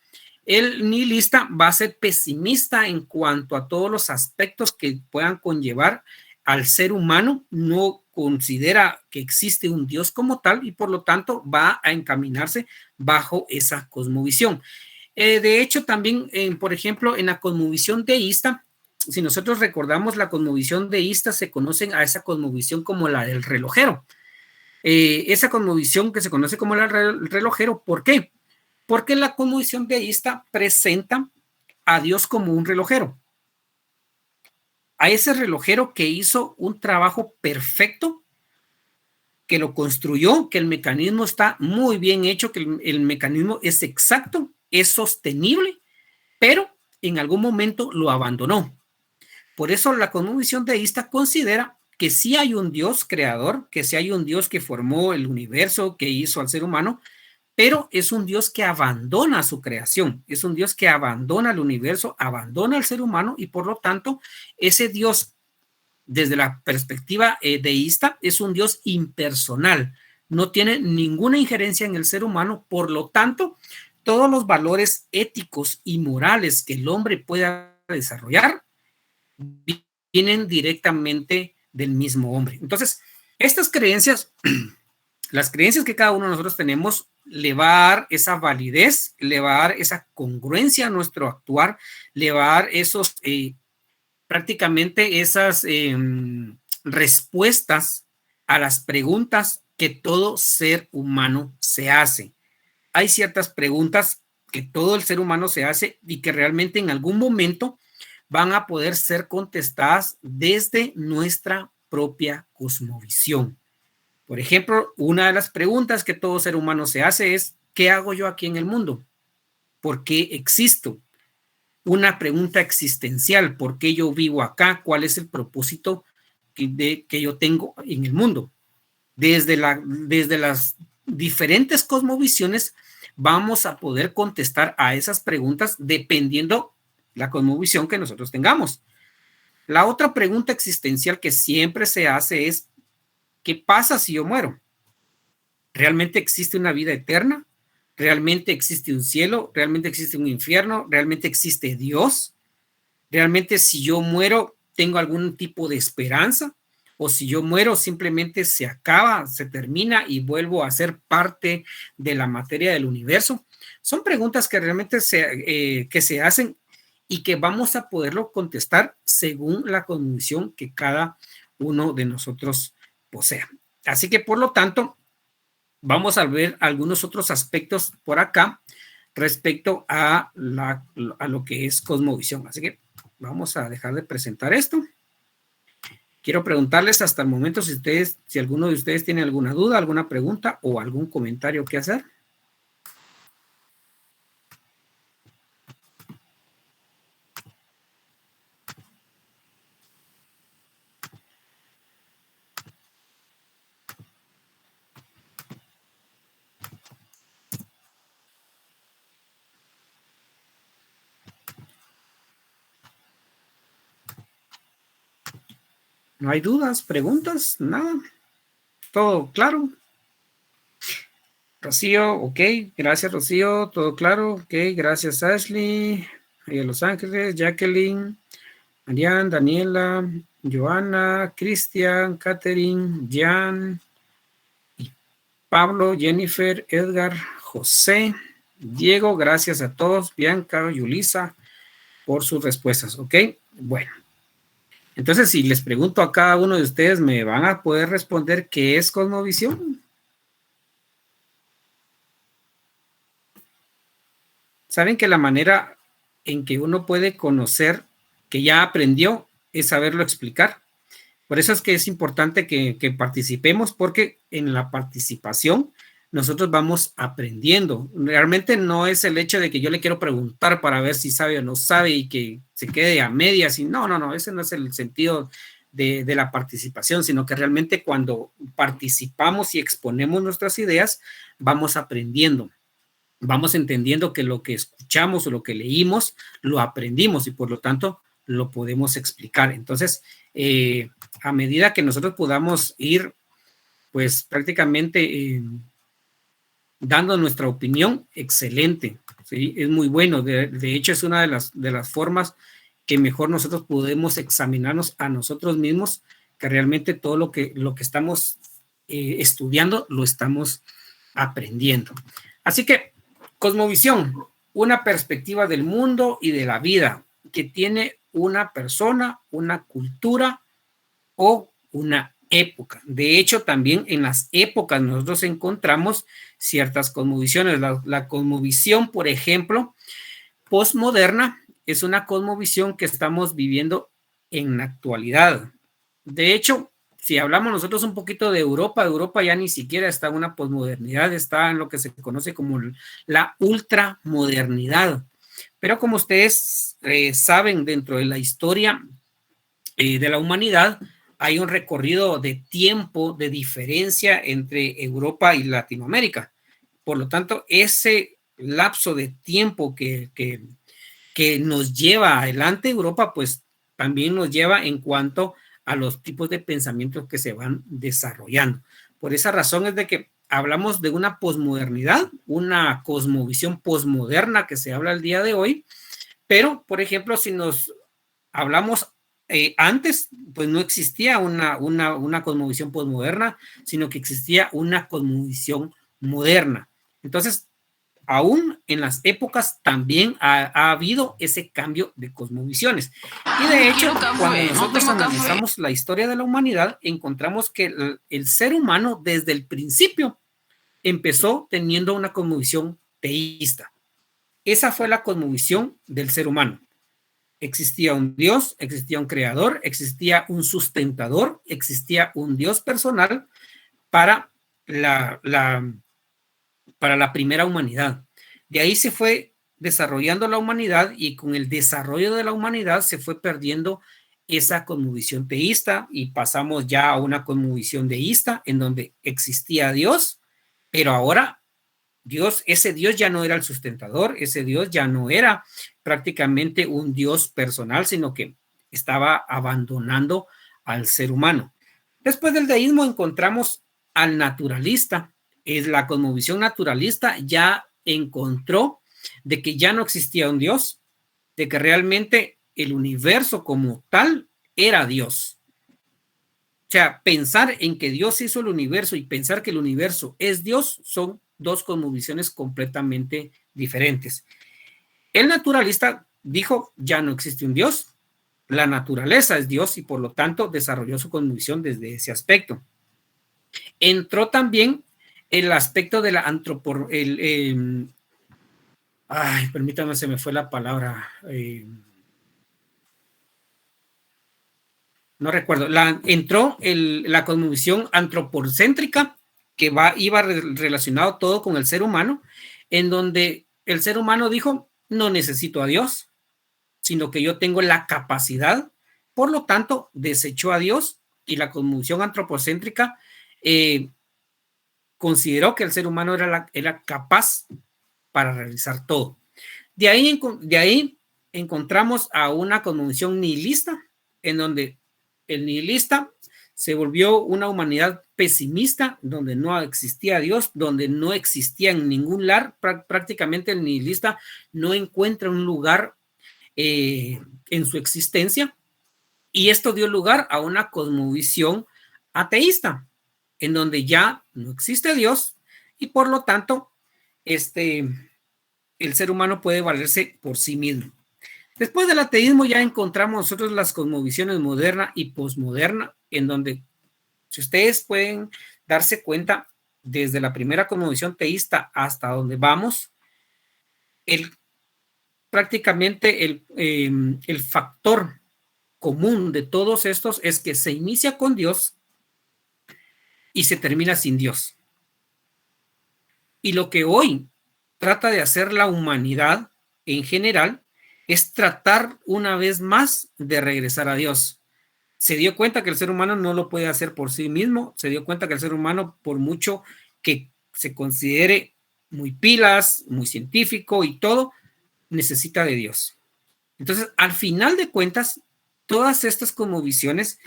El nihilista va a ser pesimista en cuanto a todos los aspectos que puedan conllevar al ser humano, no considera que existe un Dios como tal y por lo tanto va a encaminarse bajo esa cosmovisión. De hecho, también, por ejemplo, en la cosmovisión deísta, si nosotros recordamos la cosmovisión deísta, se conocen a esa cosmovisión como la del relojero. Esa cosmovisión que se conoce como la del relojero, ¿por qué? Porque la cosmovisión deísta presenta a Dios como un relojero. A ese relojero que hizo un trabajo perfecto, que lo construyó, que el mecanismo está muy bien hecho, que el mecanismo es exacto, es sostenible, pero en algún momento lo abandonó. Por eso la cosmovisión deísta considera que sí hay un Dios creador, que sí hay un Dios que formó el universo, que hizo al ser humano, pero es un Dios que abandona su creación, es un Dios que abandona el universo, abandona al ser humano y por lo tanto ese Dios desde la perspectiva deísta es un Dios impersonal, no tiene ninguna injerencia en el ser humano, por lo tanto todos los valores éticos y morales que el hombre pueda desarrollar vienen directamente del mismo hombre. Entonces, estas creencias, las creencias que cada uno de nosotros tenemos, le va a dar esa validez, le va a dar esa congruencia a nuestro actuar, le va a dar esos, prácticamente esas respuestas a las preguntas que todo ser humano se hace. Hay ciertas preguntas que todo el ser humano se hace y que realmente en algún momento van a poder ser contestadas desde nuestra propia cosmovisión. Por ejemplo, una de las preguntas que todo ser humano se hace es, ¿qué hago yo aquí en el mundo? ¿Por qué existo? Una pregunta existencial, ¿por qué yo vivo acá? ¿Cuál es el propósito que yo tengo en el mundo? Desde las diferentes cosmovisiones vamos a poder contestar a esas preguntas dependiendo la cosmovisión que nosotros tengamos. La otra pregunta existencial que siempre se hace es, ¿qué pasa si yo muero? ¿Realmente existe una vida eterna? ¿Realmente existe un cielo? ¿Realmente existe un infierno? ¿Realmente existe Dios? ¿Realmente si yo muero tengo algún tipo de esperanza? ¿O si yo muero simplemente se acaba, se termina y vuelvo a ser parte de la materia del universo? Son preguntas que realmente se hacen y que vamos a poderlo contestar según la cosmovisión que cada uno de nosotros posea. Así que, por lo tanto, vamos a ver algunos otros aspectos por acá respecto a lo que es cosmovisión. Así que vamos a dejar de presentar esto. Quiero preguntarles hasta el momento si alguno de ustedes tiene alguna duda, alguna pregunta o algún comentario que hacer. No hay dudas, preguntas, nada. Todo claro. Rocío, ok. Gracias, Rocío. Todo claro. Ok, gracias, Ashley. Ahí en Los Ángeles, Jacqueline, Marian, Daniela, Joana, Cristian, Catherine, Jan, Pablo, Jennifer, Edgar, José, Diego. Gracias a todos. Bianca, Yulisa, por sus respuestas. Ok, bueno. Entonces, si les pregunto a cada uno de ustedes, ¿me van a poder responder qué es cosmovisión? Saben que la manera en que uno puede conocer que ya aprendió es saberlo explicar. Por eso es que es importante que participemos, porque en la participación nosotros vamos aprendiendo. Realmente no es el hecho de que yo le quiero preguntar para ver si sabe o no sabe y que se quede a medias. Y no, ese no es el sentido de la participación, sino que realmente cuando participamos y exponemos nuestras ideas, vamos aprendiendo, vamos entendiendo que lo que escuchamos o lo que leímos, lo aprendimos y por lo tanto lo podemos explicar. Entonces, a medida que nosotros podamos ir, pues prácticamente dando nuestra opinión, excelente, ¿sí? Es muy bueno. De hecho, es una de las formas que mejor nosotros podemos examinarnos a nosotros mismos, que realmente todo lo que estamos estudiando lo estamos aprendiendo. Así que, cosmovisión, una perspectiva del mundo y de la vida que tiene una persona, una cultura o una época. De hecho, también en las épocas nosotros encontramos ciertas cosmovisiones. La cosmovisión, por ejemplo, postmoderna, es una cosmovisión que estamos viviendo en la actualidad. De hecho, si hablamos nosotros un poquito de Europa, Europa ya ni siquiera está en una posmodernidad, está en lo que se conoce como la ultramodernidad. Pero como ustedes saben, dentro de la historia de la humanidad, hay un recorrido de tiempo, de diferencia entre Europa y Latinoamérica. Por lo tanto, ese lapso de tiempo que nos lleva adelante Europa, pues también nos lleva en cuanto a los tipos de pensamientos que se van desarrollando. Por esa razón es de que hablamos de una posmodernidad, una cosmovisión posmoderna que se habla el día de hoy, pero, por ejemplo, si nos hablamos antes, pues no existía una cosmovisión posmoderna, sino que existía una cosmovisión moderna. Entonces, aún en las épocas también ha habido ese cambio de cosmovisiones. Y de hecho, cuando nosotros analizamos la historia de la humanidad, encontramos que el ser humano desde el principio empezó teniendo una cosmovisión teísta. Esa fue la cosmovisión del ser humano. Existía un Dios, existía un creador, existía un sustentador, existía un Dios personal para la primera humanidad. De ahí se fue desarrollando la humanidad y con el desarrollo de la humanidad se fue perdiendo esa cosmovisión teísta y pasamos ya a una cosmovisión deísta en donde existía Dios, pero ahora ese Dios ya no era el sustentador, ese Dios ya no era prácticamente un Dios personal, sino que estaba abandonando al ser humano. Después del deísmo encontramos al naturalista. Es la cosmovisión naturalista ya encontró de que ya no existía un Dios, de que realmente el universo como tal era Dios. O sea, pensar en que Dios hizo el universo y pensar que el universo es Dios son dos cosmovisiones completamente diferentes. El naturalista dijo, ya no existe un Dios, la naturaleza es Dios y por lo tanto desarrolló su cosmovisión desde ese aspecto. Entró también el aspecto de la permítanme, se me fue la palabra. No recuerdo. Entró la cosmovisión antropocéntrica, que iba relacionado todo con el ser humano, en donde el ser humano dijo, no necesito a Dios, sino que yo tengo la capacidad, por lo tanto, desechó a Dios, y la cosmovisión antropocéntrica consideró que el ser humano era capaz para realizar todo. De ahí encontramos a una cosmovisión nihilista, en donde el nihilista se volvió una humanidad pesimista, donde no existía Dios, donde no existía en ningún lugar. Prácticamente el nihilista no encuentra un lugar en su existencia, y esto dio lugar a una cosmovisión ateísta, en donde ya no existe Dios y por lo tanto el ser humano puede valerse por sí mismo. Después del ateísmo ya encontramos nosotros las cosmovisiones moderna y posmoderna, en donde, si ustedes pueden darse cuenta, desde la primera cosmovisión teísta hasta donde vamos, prácticamente el factor común de todos estos es que se inicia con Dios y se termina sin Dios. Y lo que hoy trata de hacer la humanidad en general es tratar una vez más de regresar a Dios. Se dio cuenta que el ser humano no lo puede hacer por sí mismo, se dio cuenta que el ser humano, por mucho que se considere muy pilas, muy científico y todo, necesita de Dios. Entonces, al final de cuentas, todas estas cosmovisiones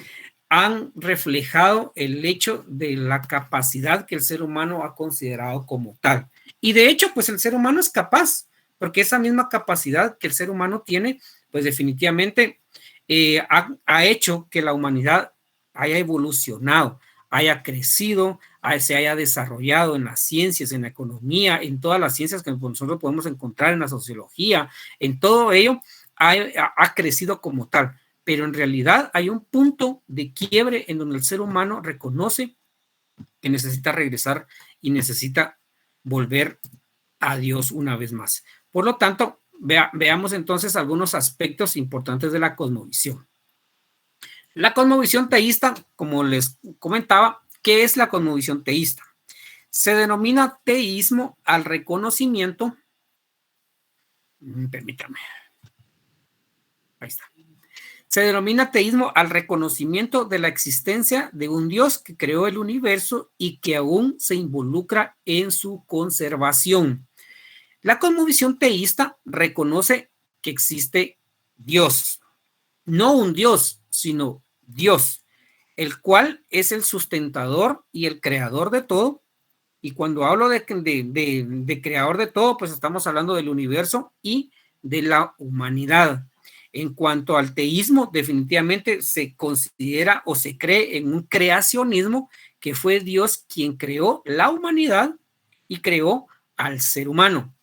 han reflejado el hecho de la capacidad que el ser humano ha considerado como tal. Y de hecho, pues el ser humano es capaz, porque esa misma capacidad que el ser humano tiene, pues definitivamente ha hecho que la humanidad haya evolucionado, haya crecido, se haya desarrollado en las ciencias, en la economía, en todas las ciencias que nosotros podemos encontrar, en la sociología, en todo ello ha crecido como tal. Pero en realidad hay un punto de quiebre en donde el ser humano reconoce que necesita regresar y necesita volver a Dios una vez más. Por lo tanto, veamos entonces algunos aspectos importantes de la cosmovisión. La cosmovisión teísta, como les comentaba, ¿qué es la cosmovisión teísta? Se denomina teísmo al reconocimiento, permítame, ahí está. Se denomina teísmo al reconocimiento de la existencia de un Dios que creó el universo y que aún se involucra en su conservación. La cosmovisión teísta reconoce que existe Dios, no un Dios, sino Dios, el cual es el sustentador y el creador de todo. Y cuando hablo de creador de todo, pues estamos hablando del universo y de la humanidad. En cuanto al teísmo, definitivamente se considera o se cree en un creacionismo que fue Dios quien creó la humanidad y creó al ser humano.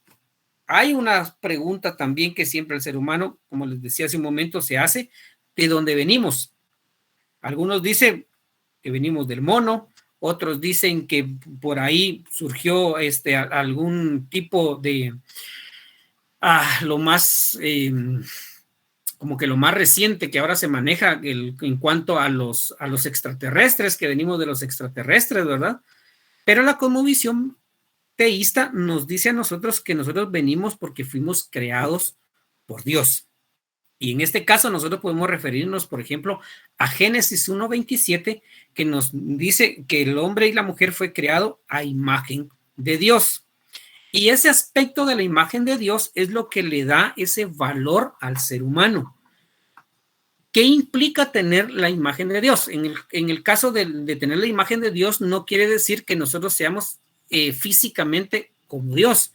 Hay una pregunta también que siempre el ser humano, como les decía hace un momento, se hace: ¿de dónde venimos? Algunos dicen que venimos del mono, otros dicen que por ahí surgió algún tipo de lo más como que lo más reciente que ahora se maneja en cuanto a los extraterrestres, que venimos de los extraterrestres, ¿verdad? Pero la cosmovisión teísta nos dice a nosotros que nosotros venimos porque fuimos creados por Dios. Y en este caso nosotros podemos referirnos, por ejemplo, a Génesis 1:27, que nos dice que el hombre y la mujer fue creado a imagen de Dios. Y ese aspecto de la imagen de Dios es lo que le da ese valor al ser humano. ¿Qué implica tener la imagen de Dios? En el caso de tener la imagen de Dios, no quiere decir que nosotros seamos físicamente como Dios,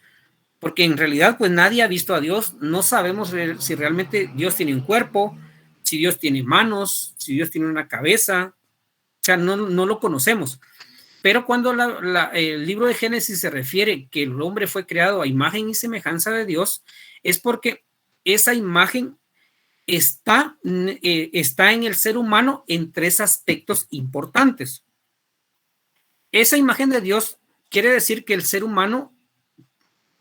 porque en realidad pues nadie ha visto a Dios, no sabemos si realmente Dios tiene un cuerpo, si Dios tiene manos, si Dios tiene una cabeza, o sea, no lo conocemos. Pero cuando el libro de Génesis se refiere que el hombre fue creado a imagen y semejanza de Dios, es porque esa imagen está en el ser humano en tres aspectos importantes. Esa imagen de Dios quiere decir que el ser humano,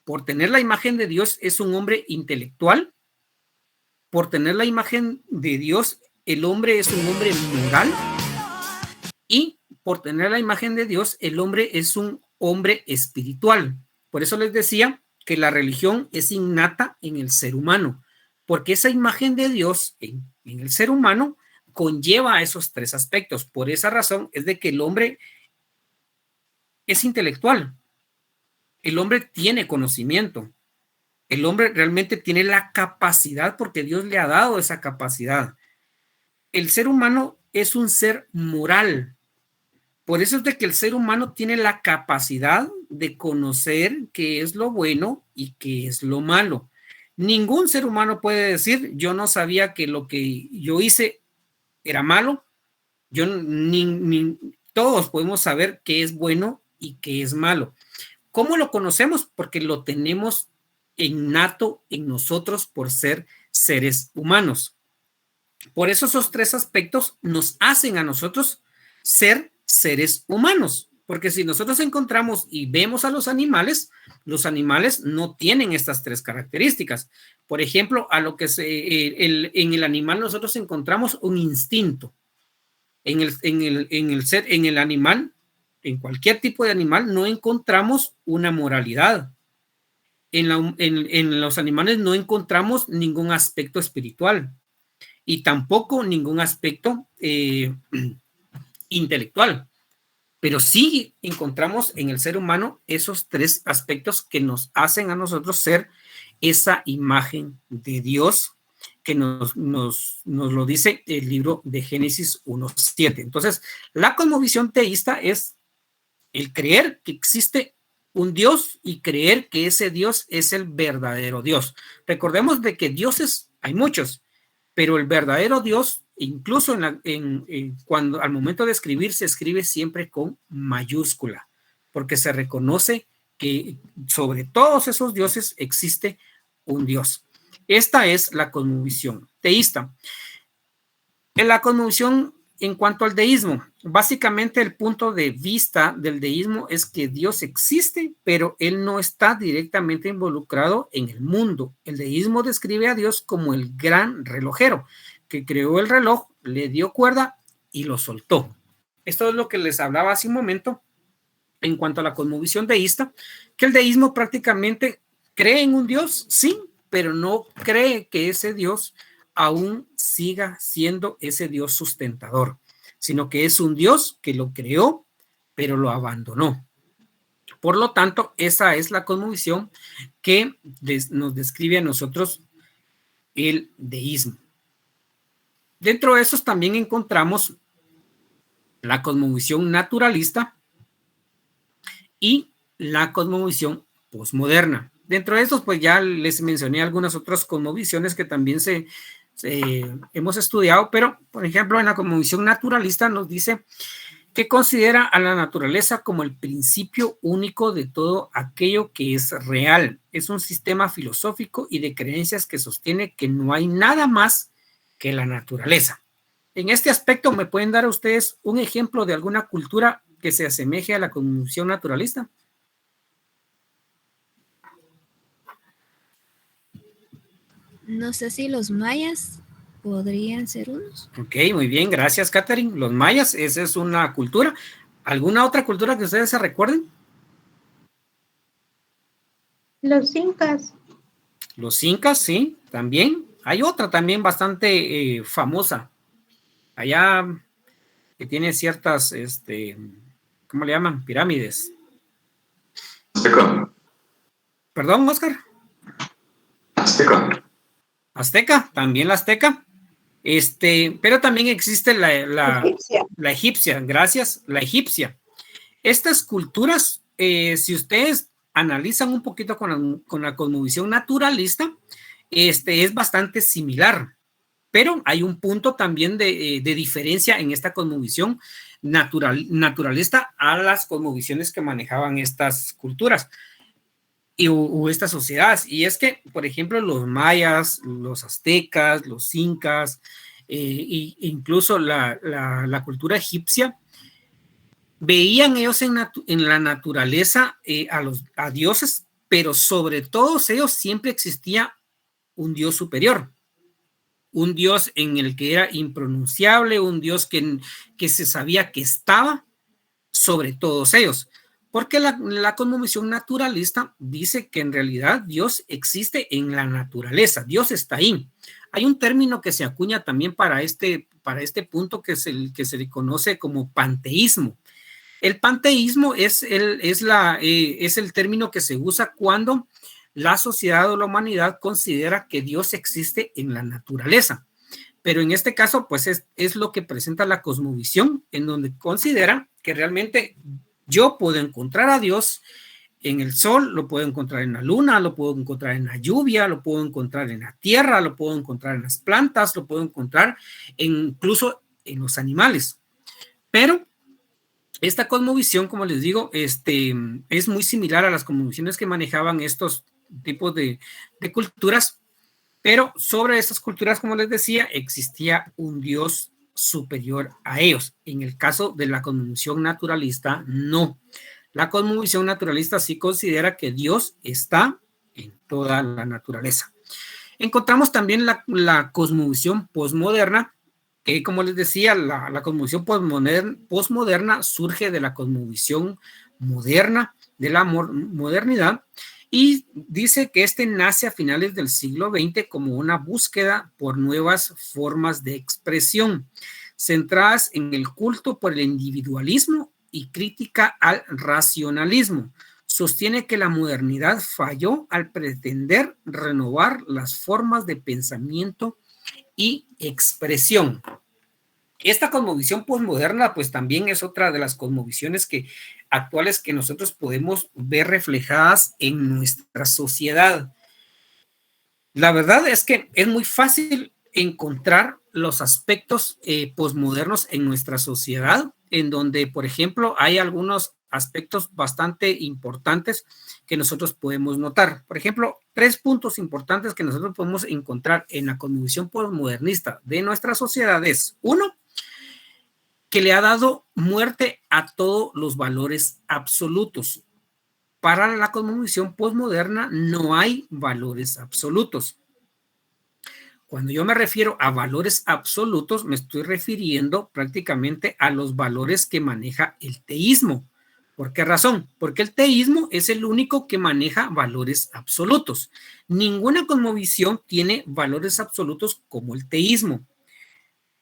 por tener la imagen de Dios, es un hombre intelectual. Por tener la imagen de Dios, el hombre es un hombre moral. Y por tener la imagen de Dios, el hombre es un hombre espiritual. Por eso les decía que la religión es innata en el ser humano, porque esa imagen de Dios en el ser humano conlleva esos tres aspectos. Por esa razón es de que el hombre es intelectual. El hombre tiene conocimiento. El hombre realmente tiene la capacidad porque Dios le ha dado esa capacidad. El ser humano es un ser moral. Por eso es de que el ser humano tiene la capacidad de conocer qué es lo bueno y qué es lo malo. Ningún ser humano puede decir, yo no sabía que lo que yo hice era malo. Todos podemos saber qué es bueno y qué es malo. ¿Cómo lo conocemos? Porque lo tenemos innato en nosotros por ser seres humanos. Por eso esos tres aspectos nos hacen a nosotros ser seres humanos, porque si nosotros encontramos y vemos a los animales no tienen estas tres características. Por ejemplo, en el animal nosotros encontramos un instinto. En el animal, en cualquier tipo de animal, no encontramos una moralidad. En los animales no encontramos ningún aspecto espiritual. y tampoco ningún aspecto intelectual. Pero sí encontramos en el ser humano esos tres aspectos que nos hacen a nosotros ser esa imagen de Dios que nos lo dice el libro de Génesis 1:7. Entonces, la cosmovisión teísta es el creer que existe un Dios y creer que ese Dios es el verdadero Dios. Recordemos de que dioses hay muchos, pero el verdadero Dios, incluso cuando al momento de escribir, se escribe siempre con mayúscula, porque se reconoce que sobre todos esos dioses existe un Dios. Esta es la cosmovisión teísta. En la cosmovisión en cuanto al deísmo, básicamente el punto de vista del deísmo es que Dios existe, pero Él no está directamente involucrado en el mundo. El deísmo describe a Dios como el gran relojero, que creó el reloj, le dio cuerda y lo soltó. Esto es lo que les hablaba hace un momento en cuanto a la cosmovisión deísta, que el deísmo prácticamente cree en un Dios, sí, pero no cree que ese Dios aún siga siendo ese Dios sustentador, sino que es un Dios que lo creó, pero lo abandonó. Por lo tanto, esa es la cosmovisión que nos describe a nosotros el deísmo. Dentro de esos también encontramos la cosmovisión naturalista y la cosmovisión posmoderna. Dentro de estos, pues ya les mencioné algunas otras cosmovisiones que también hemos estudiado, pero por ejemplo en la cosmovisión naturalista nos dice que considera a la naturaleza como el principio único de todo aquello que es real. Es un sistema filosófico y de creencias que sostiene que no hay nada más que la naturaleza. En este aspecto, ¿me pueden dar a ustedes un ejemplo de alguna cultura que se asemeje a la cosmovisión naturalista? No sé si los mayas podrían ser unos. Ok, muy bien, gracias, Catherine. Los mayas, esa es una cultura. ¿Alguna otra cultura que ustedes se recuerden? Los incas. Los incas, sí, también. Hay otra también bastante famosa. Allá que tiene ciertas, ¿cómo le llaman? Pirámides. Azteca. ¿Perdón, Oscar? Azteca. Azteca, también la azteca. Pero también existe la egipcia, gracias, la egipcia. Estas culturas, si ustedes analizan un poquito con la cosmovisión naturalista, es bastante similar, pero hay un punto también de diferencia en esta cosmovisión naturalista a las cosmovisiones que manejaban estas culturas o estas sociedades, y es que, por ejemplo, los mayas, los aztecas, los incas, e incluso la cultura egipcia, veían ellos en la naturaleza a dioses, pero sobre todos ellos siempre existía un Dios superior, un Dios en el que era impronunciable, un Dios que se sabía que estaba sobre todos ellos. Porque la cosmovisión naturalista dice que en realidad Dios existe en la naturaleza, Dios está ahí. Hay un término que se acuña también para este punto que se le conoce como panteísmo. El panteísmo es el término que se usa cuando la sociedad o la humanidad considera que Dios existe en la naturaleza. Pero en este caso, pues es lo que presenta la cosmovisión, en donde considera que realmente yo puedo encontrar a Dios en el sol, lo puedo encontrar en la luna, lo puedo encontrar en la lluvia, lo puedo encontrar en la tierra, lo puedo encontrar en las plantas, lo puedo encontrar incluso en los animales. Pero esta cosmovisión, como les digo, es muy similar a las cosmovisiones que manejaban estos tipos de culturas, pero sobre estas culturas, como les decía, existía un Dios superior a ellos. En el caso de la cosmovisión naturalista, no. La cosmovisión naturalista sí considera que Dios está en toda la naturaleza. Encontramos también la cosmovisión posmoderna, que como les decía, la cosmovisión posmoderna surge de la cosmovisión moderna, de la modernidad, Y dice que este nace a finales del siglo XX como una búsqueda por nuevas formas de expresión, centradas en el culto por el individualismo y crítica al racionalismo. Sostiene que la modernidad falló al pretender renovar las formas de pensamiento y expresión. Esta cosmovisión posmoderna, pues también es otra de las cosmovisiones actuales que nosotros podemos ver reflejadas en nuestra sociedad. La verdad es que es muy fácil encontrar los aspectos posmodernos en nuestra sociedad, en donde, por ejemplo, hay algunos aspectos bastante importantes que nosotros podemos notar. Por ejemplo, 3 puntos importantes que nosotros podemos encontrar en la cosmovisión posmodernista de nuestra sociedad es: 1, que le ha dado muerte a todos los valores absolutos. Para la cosmovisión posmoderna no hay valores absolutos. Cuando yo me refiero a valores absolutos, me estoy refiriendo prácticamente a los valores que maneja el teísmo. ¿Por qué razón? Porque el teísmo es el único que maneja valores absolutos. Ninguna cosmovisión tiene valores absolutos como el teísmo.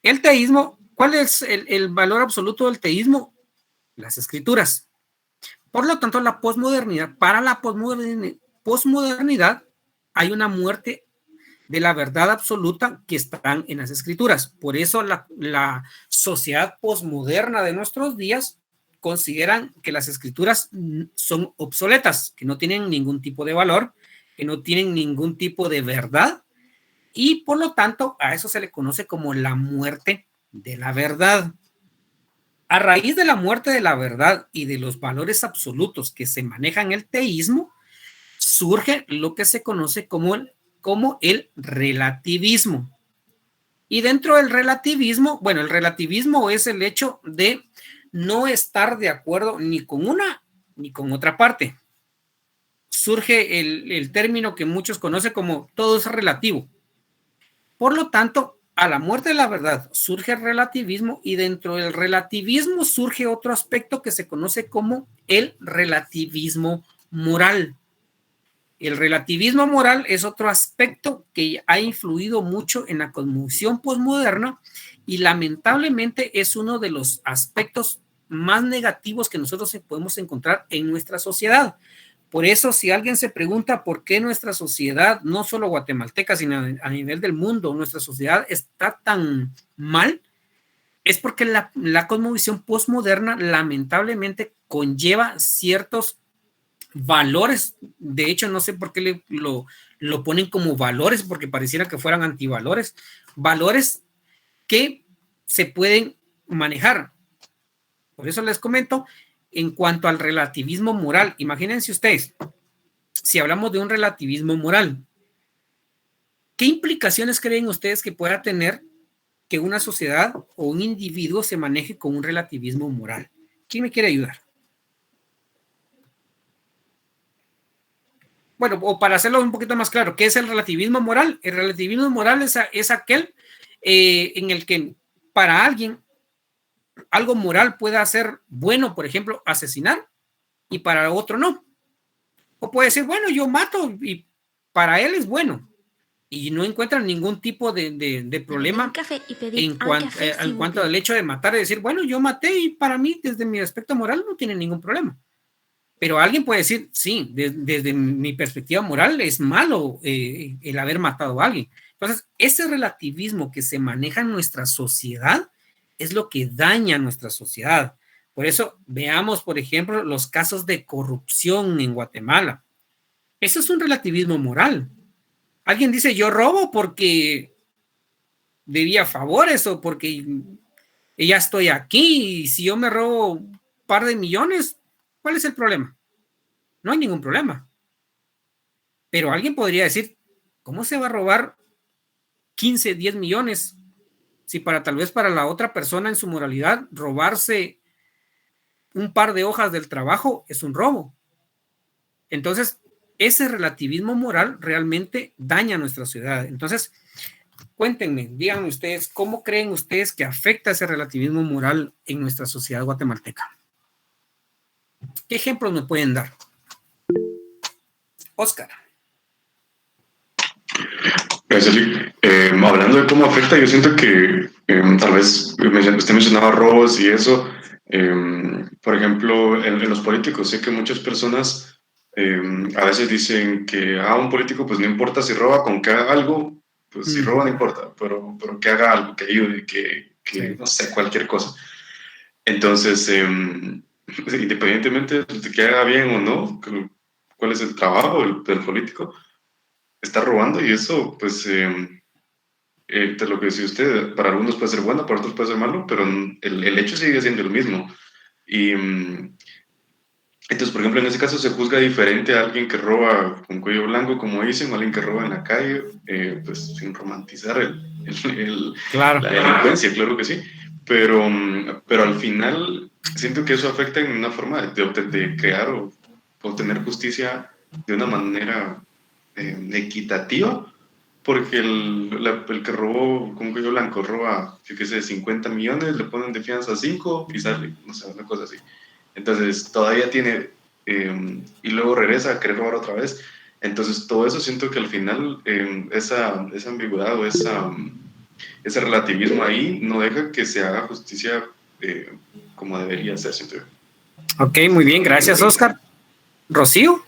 El teísmo, ¿cuál es el valor absoluto del teísmo? Las escrituras. Por lo tanto, la posmodernidad, para la posmodernidad hay una muerte de la verdad absoluta que están en las escrituras. Por eso la sociedad posmoderna de nuestros días consideran que las escrituras son obsoletas, que no tienen ningún tipo de valor, que no tienen ningún tipo de verdad, y por lo tanto a eso se le conoce como la muerte de la verdad. A raíz de la muerte de la verdad y de los valores absolutos que se manejan en el teísmo, surge lo que se conoce como el relativismo. Y dentro del relativismo, bueno, el relativismo es el hecho de no estar de acuerdo ni con una ni con otra parte. Surge el término que muchos conocen como todo es relativo. Por lo tanto, a la muerte de la verdad surge el relativismo, y dentro del relativismo surge otro aspecto que se conoce como el relativismo moral. El relativismo moral es otro aspecto que ha influido mucho en la cosmovisión posmoderna y lamentablemente es uno de los aspectos más negativos que nosotros podemos encontrar en nuestra sociedad. Por eso, si alguien se pregunta por qué nuestra sociedad, no solo guatemalteca, sino a nivel del mundo, nuestra sociedad está tan mal, es porque la cosmovisión posmoderna lamentablemente conlleva ciertos valores. De hecho, no sé por qué lo ponen como valores, porque pareciera que fueran antivalores. Valores que se pueden manejar. Por eso les comento, en cuanto al relativismo moral, imagínense ustedes, si hablamos de un relativismo moral, ¿qué implicaciones creen ustedes que pueda tener que una sociedad o un individuo se maneje con un relativismo moral? ¿Quién me quiere ayudar? Bueno, o para hacerlo un poquito más claro, ¿qué es el relativismo moral? El relativismo moral es aquel en el que para alguien algo moral pueda ser bueno, por ejemplo, asesinar, y para otro no. O puede decir, bueno, yo mato y para él es bueno, y no encuentran ningún tipo de problema en cuanto al hecho de matar y decir, bueno, yo maté y para mí, desde mi aspecto moral, no tiene ningún problema. Pero alguien puede decir, sí, desde mi perspectiva moral es malo el haber matado a alguien. Entonces, ese relativismo que se maneja en nuestra sociedad es lo que daña a nuestra sociedad. Por eso, veamos, por ejemplo, los casos de corrupción en Guatemala. Eso es un relativismo moral. Alguien dice, yo robo porque debía favores o porque ya estoy aquí, y si yo me robo un par de millones, ¿cuál es el problema? No hay ningún problema. Pero alguien podría decir, ¿cómo se va a robar 15, 10 millones? Si tal vez para la otra persona en su moralidad robarse un par de hojas del trabajo es un robo. Entonces, ese relativismo moral realmente daña a nuestra sociedad. Entonces, cuéntenme, díganme ustedes, ¿cómo creen ustedes que afecta ese relativismo moral en nuestra sociedad guatemalteca? ¿Qué ejemplos me pueden dar? Oscar. Gracias, Lick. Hablando de cómo afecta, yo siento que tal vez usted mencionaba robos y eso. Por ejemplo, en los políticos, sé que muchas personas a veces dicen que un político pues no importa si roba, con que haga algo, pues si roba no importa, pero que haga algo, que ayude, que sí, no sé, cualquier cosa. Entonces, independientemente de que haga bien o no, cuál es el trabajo del político, está robando y eso, pues, de lo que decía usted, para algunos puede ser bueno, para otros puede ser malo, pero el hecho sigue siendo el mismo. Y entonces, por ejemplo, en ese caso se juzga diferente a alguien que roba con cuello blanco, como dicen, o alguien que roba en la calle, pues sin romantizar Claro. la delincuencia, claro que sí. Pero al final siento que eso afecta en una forma de crear o obtener justicia de una manera equitativa, porque el que robó con cuello blanco roba, fíjese, 50 millones, le ponen de fianza 5 y sale, no sé, una cosa así. Entonces todavía tiene, y luego regresa a querer robar otra vez. Entonces todo eso siento que al final esa ambigüedad o ese relativismo ahí no deja que se haga justicia como debería ser, siento yo. Ok, muy bien, gracias, Oscar. ¿Rocío?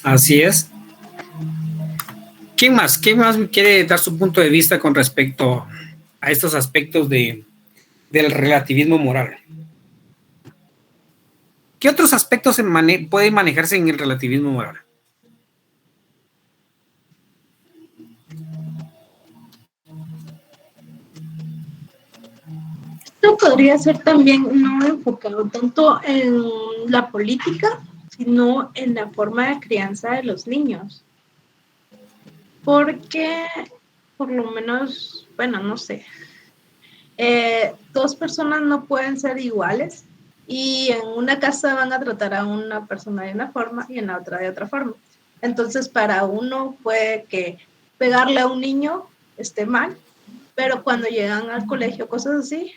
Así es. ¿Quién más quiere dar su punto de vista con respecto a estos aspectos del relativismo moral? ¿Qué otros aspectos pueden manejarse en el relativismo moral? Esto podría ser también no enfocado tanto en la política, sino en la forma de crianza de los niños. Porque, por lo menos, bueno, no sé, dos personas no pueden ser iguales y en una casa van a tratar a una persona de una forma y en la otra de otra forma. Entonces, para uno puede que pegarle a un niño esté mal, pero cuando llegan al colegio, cosas así,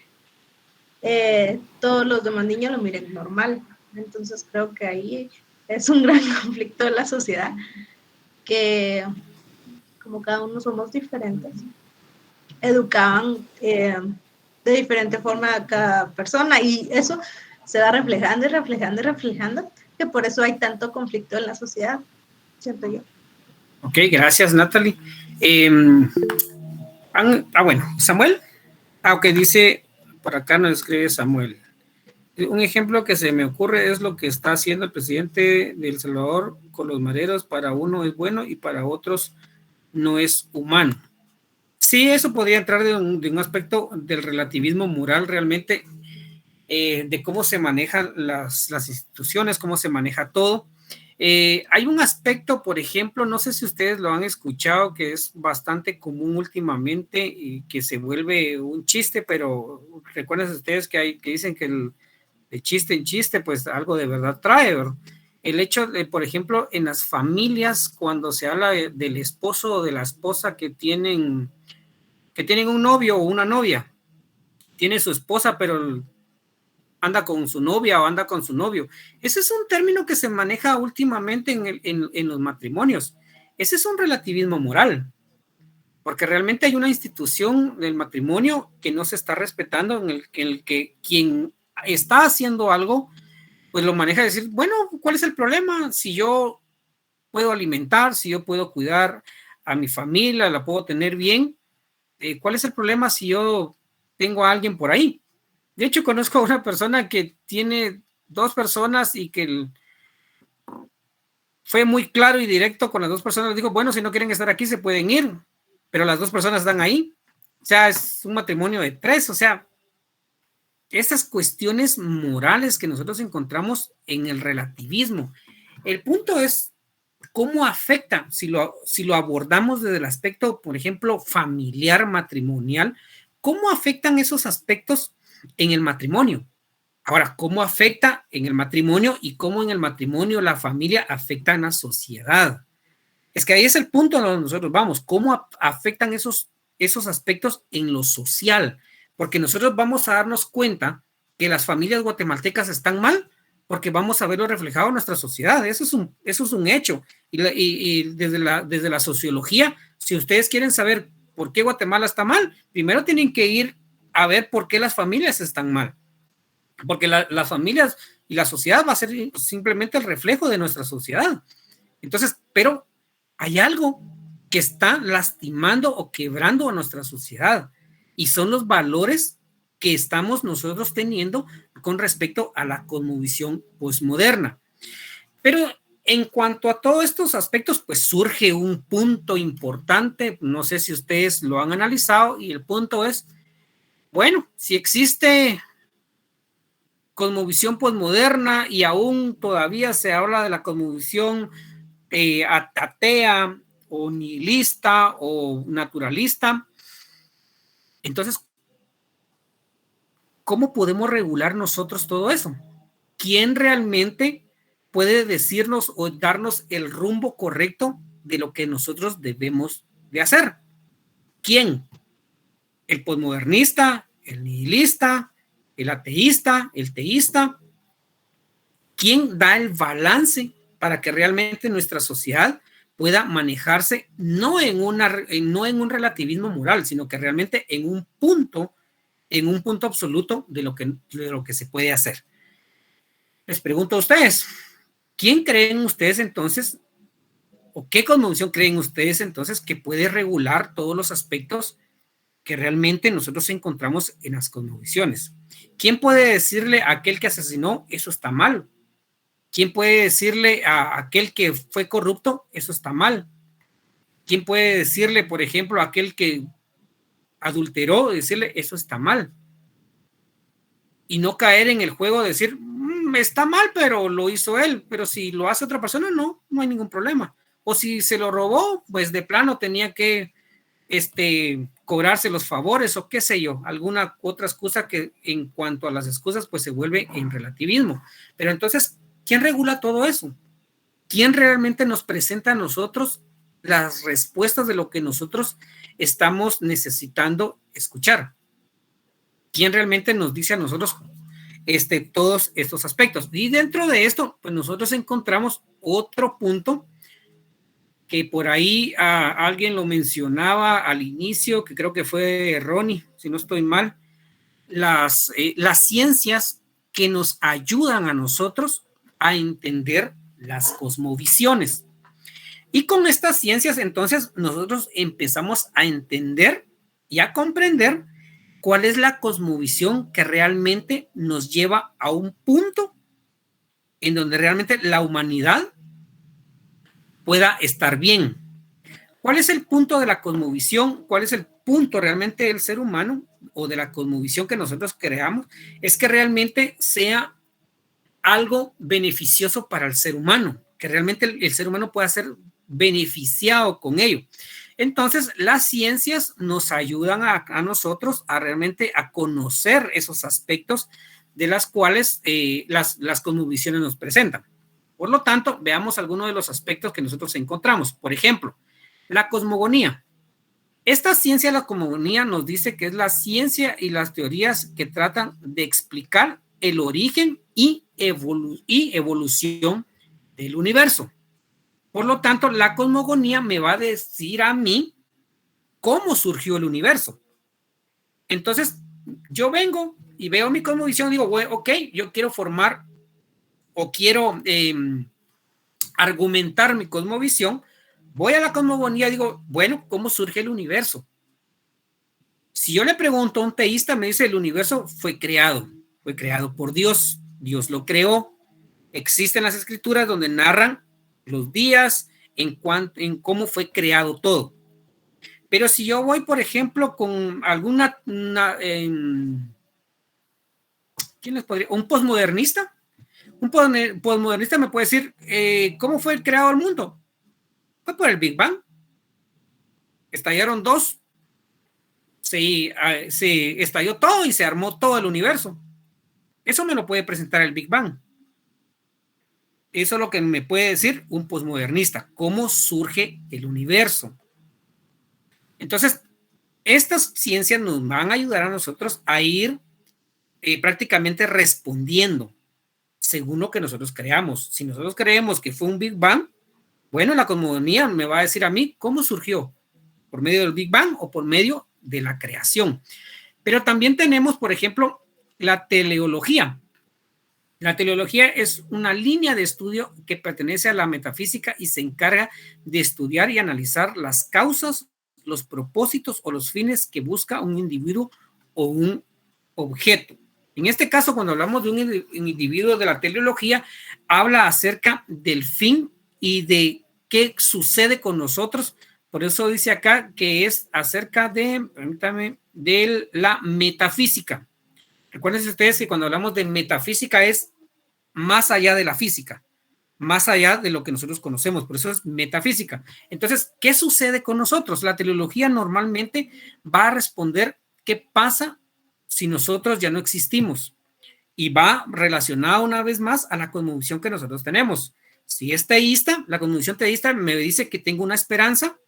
todos los demás niños lo miren normal. Entonces, creo que ahí es un gran conflicto de la sociedad, que como cada uno somos diferentes, educaban de diferente forma a cada persona y eso se va reflejando y reflejando y reflejando, que por eso hay tanto conflicto en la sociedad, siento yo. Ok, gracias, Natalie. Bueno, Samuel. Ok, dice, por acá nos escribe Samuel. Un ejemplo que se me ocurre es lo que está haciendo el presidente de El Salvador con los mareros. Para uno es bueno y para otros no es humano. Sí, eso podría entrar de un aspecto del relativismo moral realmente, de cómo se manejan las instituciones, cómo se maneja todo. Hay un aspecto, por ejemplo, no sé si ustedes lo han escuchado, que es bastante común últimamente y que se vuelve un chiste, pero recuerden ustedes que dicen que de chiste en chiste, pues algo de verdad trae, ¿verdad? El hecho de, por ejemplo, en las familias, cuando se habla del esposo o de la esposa que tienen un novio o una novia, tiene su esposa, pero anda con su novia o anda con su novio. Ese es un término que se maneja últimamente en los matrimonios. Ese es un relativismo moral, porque realmente hay una institución del matrimonio que no se está respetando, en el que quien está haciendo algo, pues lo maneja decir, bueno, ¿cuál es el problema? Si yo puedo alimentar, si yo puedo cuidar a mi familia, la puedo tener bien, ¿cuál es el problema si yo tengo a alguien por ahí? De hecho, conozco a una persona que tiene 2 personas y que fue muy claro y directo con las dos personas. Dijo, bueno, si no quieren estar aquí, se pueden ir, pero las dos personas están ahí. O sea, es un matrimonio de 3. O sea, esas cuestiones morales que nosotros encontramos en el relativismo. El punto es cómo afecta, si lo abordamos desde el aspecto, por ejemplo, familiar, matrimonial, cómo afectan esos aspectos en el matrimonio. Ahora, ¿cómo afecta en el matrimonio y cómo en el matrimonio la familia afecta en la sociedad? Es que ahí es el punto donde nosotros vamos. ¿Cómo afectan esos aspectos en lo social? Porque nosotros vamos a darnos cuenta que las familias guatemaltecas están mal porque vamos a verlo reflejado en nuestra sociedad. Eso es un hecho. Y desde la sociología, si ustedes quieren saber por qué Guatemala está mal, primero tienen que ir a ver por qué las familias están mal. Porque las familias y la sociedad va a ser simplemente el reflejo de nuestra sociedad. Entonces, pero hay algo que está lastimando o quebrando a nuestra sociedad y son los valores que estamos nosotros teniendo con respecto a la cosmovisión posmoderna. Pero en cuanto a todos estos aspectos, pues surge un punto importante, no sé si ustedes lo han analizado, y el punto es, bueno, si existe cosmovisión posmoderna y aún todavía se habla de la cosmovisión atea o nihilista o naturalista, entonces, ¿cómo podemos regular nosotros todo eso? ¿Quién realmente puede decirnos o darnos el rumbo correcto de lo que nosotros debemos de hacer? ¿Quién? ¿El posmodernista? ¿El nihilista? ¿El ateísta? ¿El teísta? ¿Quién da el balance para que realmente nuestra sociedad pueda manejarse no en un relativismo moral, sino que realmente en un punto absoluto de lo que se puede hacer? Les pregunto a ustedes, ¿quién creen ustedes entonces, o qué cosmovisión creen ustedes entonces que puede regular todos los aspectos que realmente nosotros encontramos en las cosmovisiones? ¿Quién puede decirle a aquel que asesinó, eso está mal? ¿Quién puede decirle a aquel que fue corrupto, eso está mal? ¿Quién puede decirle, por ejemplo, a aquel que adulteró, decirle, eso está mal? Y no caer en el juego de decir, está mal, pero lo hizo él, pero si lo hace otra persona, no hay ningún problema. O si se lo robó, pues de plano tenía que cobrarse los favores o qué sé yo, alguna otra excusa que en cuanto a las excusas, pues se vuelve en relativismo. Pero entonces, ¿quién regula todo eso? ¿Quién realmente nos presenta a nosotros las respuestas de lo que nosotros estamos necesitando escuchar? ¿Quién realmente nos dice a nosotros todos estos aspectos? Y dentro de esto, pues nosotros encontramos otro punto que por ahí alguien lo mencionaba al inicio, que creo que fue Ronnie, si no estoy mal, las ciencias que nos ayudan a nosotros a entender las cosmovisiones. Y con estas ciencias, entonces, nosotros empezamos a entender y a comprender cuál es la cosmovisión que realmente nos lleva a un punto en donde realmente la humanidad pueda estar bien. ¿Cuál es el punto de la cosmovisión? ¿Cuál es el punto realmente del ser humano o de la cosmovisión que nosotros creamos? Es que realmente sea algo beneficioso para el ser humano, que realmente el ser humano pueda ser beneficiado con ello. Entonces, las ciencias nos ayudan a nosotros a realmente a conocer esos aspectos de las cuales las cosmovisiones nos presentan. Por lo tanto, veamos algunos de los aspectos que nosotros encontramos. Por ejemplo, la cosmogonía. Esta ciencia de la cosmogonía nos dice que es la ciencia y las teorías que tratan de explicar el origen y evolución del universo. Por lo tanto, la cosmogonía me va a decir a mí cómo surgió el universo. Entonces, yo vengo y veo mi cosmovisión y digo, bueno, ok, yo quiero formar o quiero argumentar mi cosmovisión. Voy a la cosmogonía y digo, bueno, ¿cómo surge el universo? Si yo le pregunto a un teísta, me dice, el universo fue creado por Dios. Dios lo creó. Existen las escrituras donde narran los días, en cómo fue creado todo. Pero si yo voy, por ejemplo, con alguna, ¿quién les podría? Un posmodernista. Un posmodernista me puede decir, ¿cómo fue creado el mundo? Fue por el Big Bang. Estallaron dos, se estalló todo y se armó todo el universo. Eso me lo puede presentar el Big Bang. Eso es lo que me puede decir un posmodernista, cómo surge el universo. Entonces, estas ciencias nos van a ayudar a nosotros a ir prácticamente respondiendo según lo que nosotros creamos. Si nosotros creemos que fue un Big Bang, bueno, la cosmogonía me va a decir a mí cómo surgió, por medio del Big Bang o por medio de la creación. Pero también tenemos, por ejemplo, la teleología. La teleología es una línea de estudio que pertenece a la metafísica y se encarga de estudiar y analizar las causas, los propósitos o los fines que busca un individuo o un objeto. En este caso, cuando hablamos de un individuo de la teleología, habla acerca del fin y de qué sucede con nosotros. Por eso dice acá que es acerca de, permítame, de la metafísica. Recuerden ustedes que cuando hablamos de metafísica es más allá de la física, más allá de lo que nosotros conocemos, por eso es metafísica. Entonces, ¿qué sucede con nosotros? La teleología normalmente va a responder qué pasa si nosotros ya no existimos y va relacionada una vez más a la cosmovisión que nosotros tenemos. Si es teísta, la cosmovisión teísta me dice que tengo una esperanza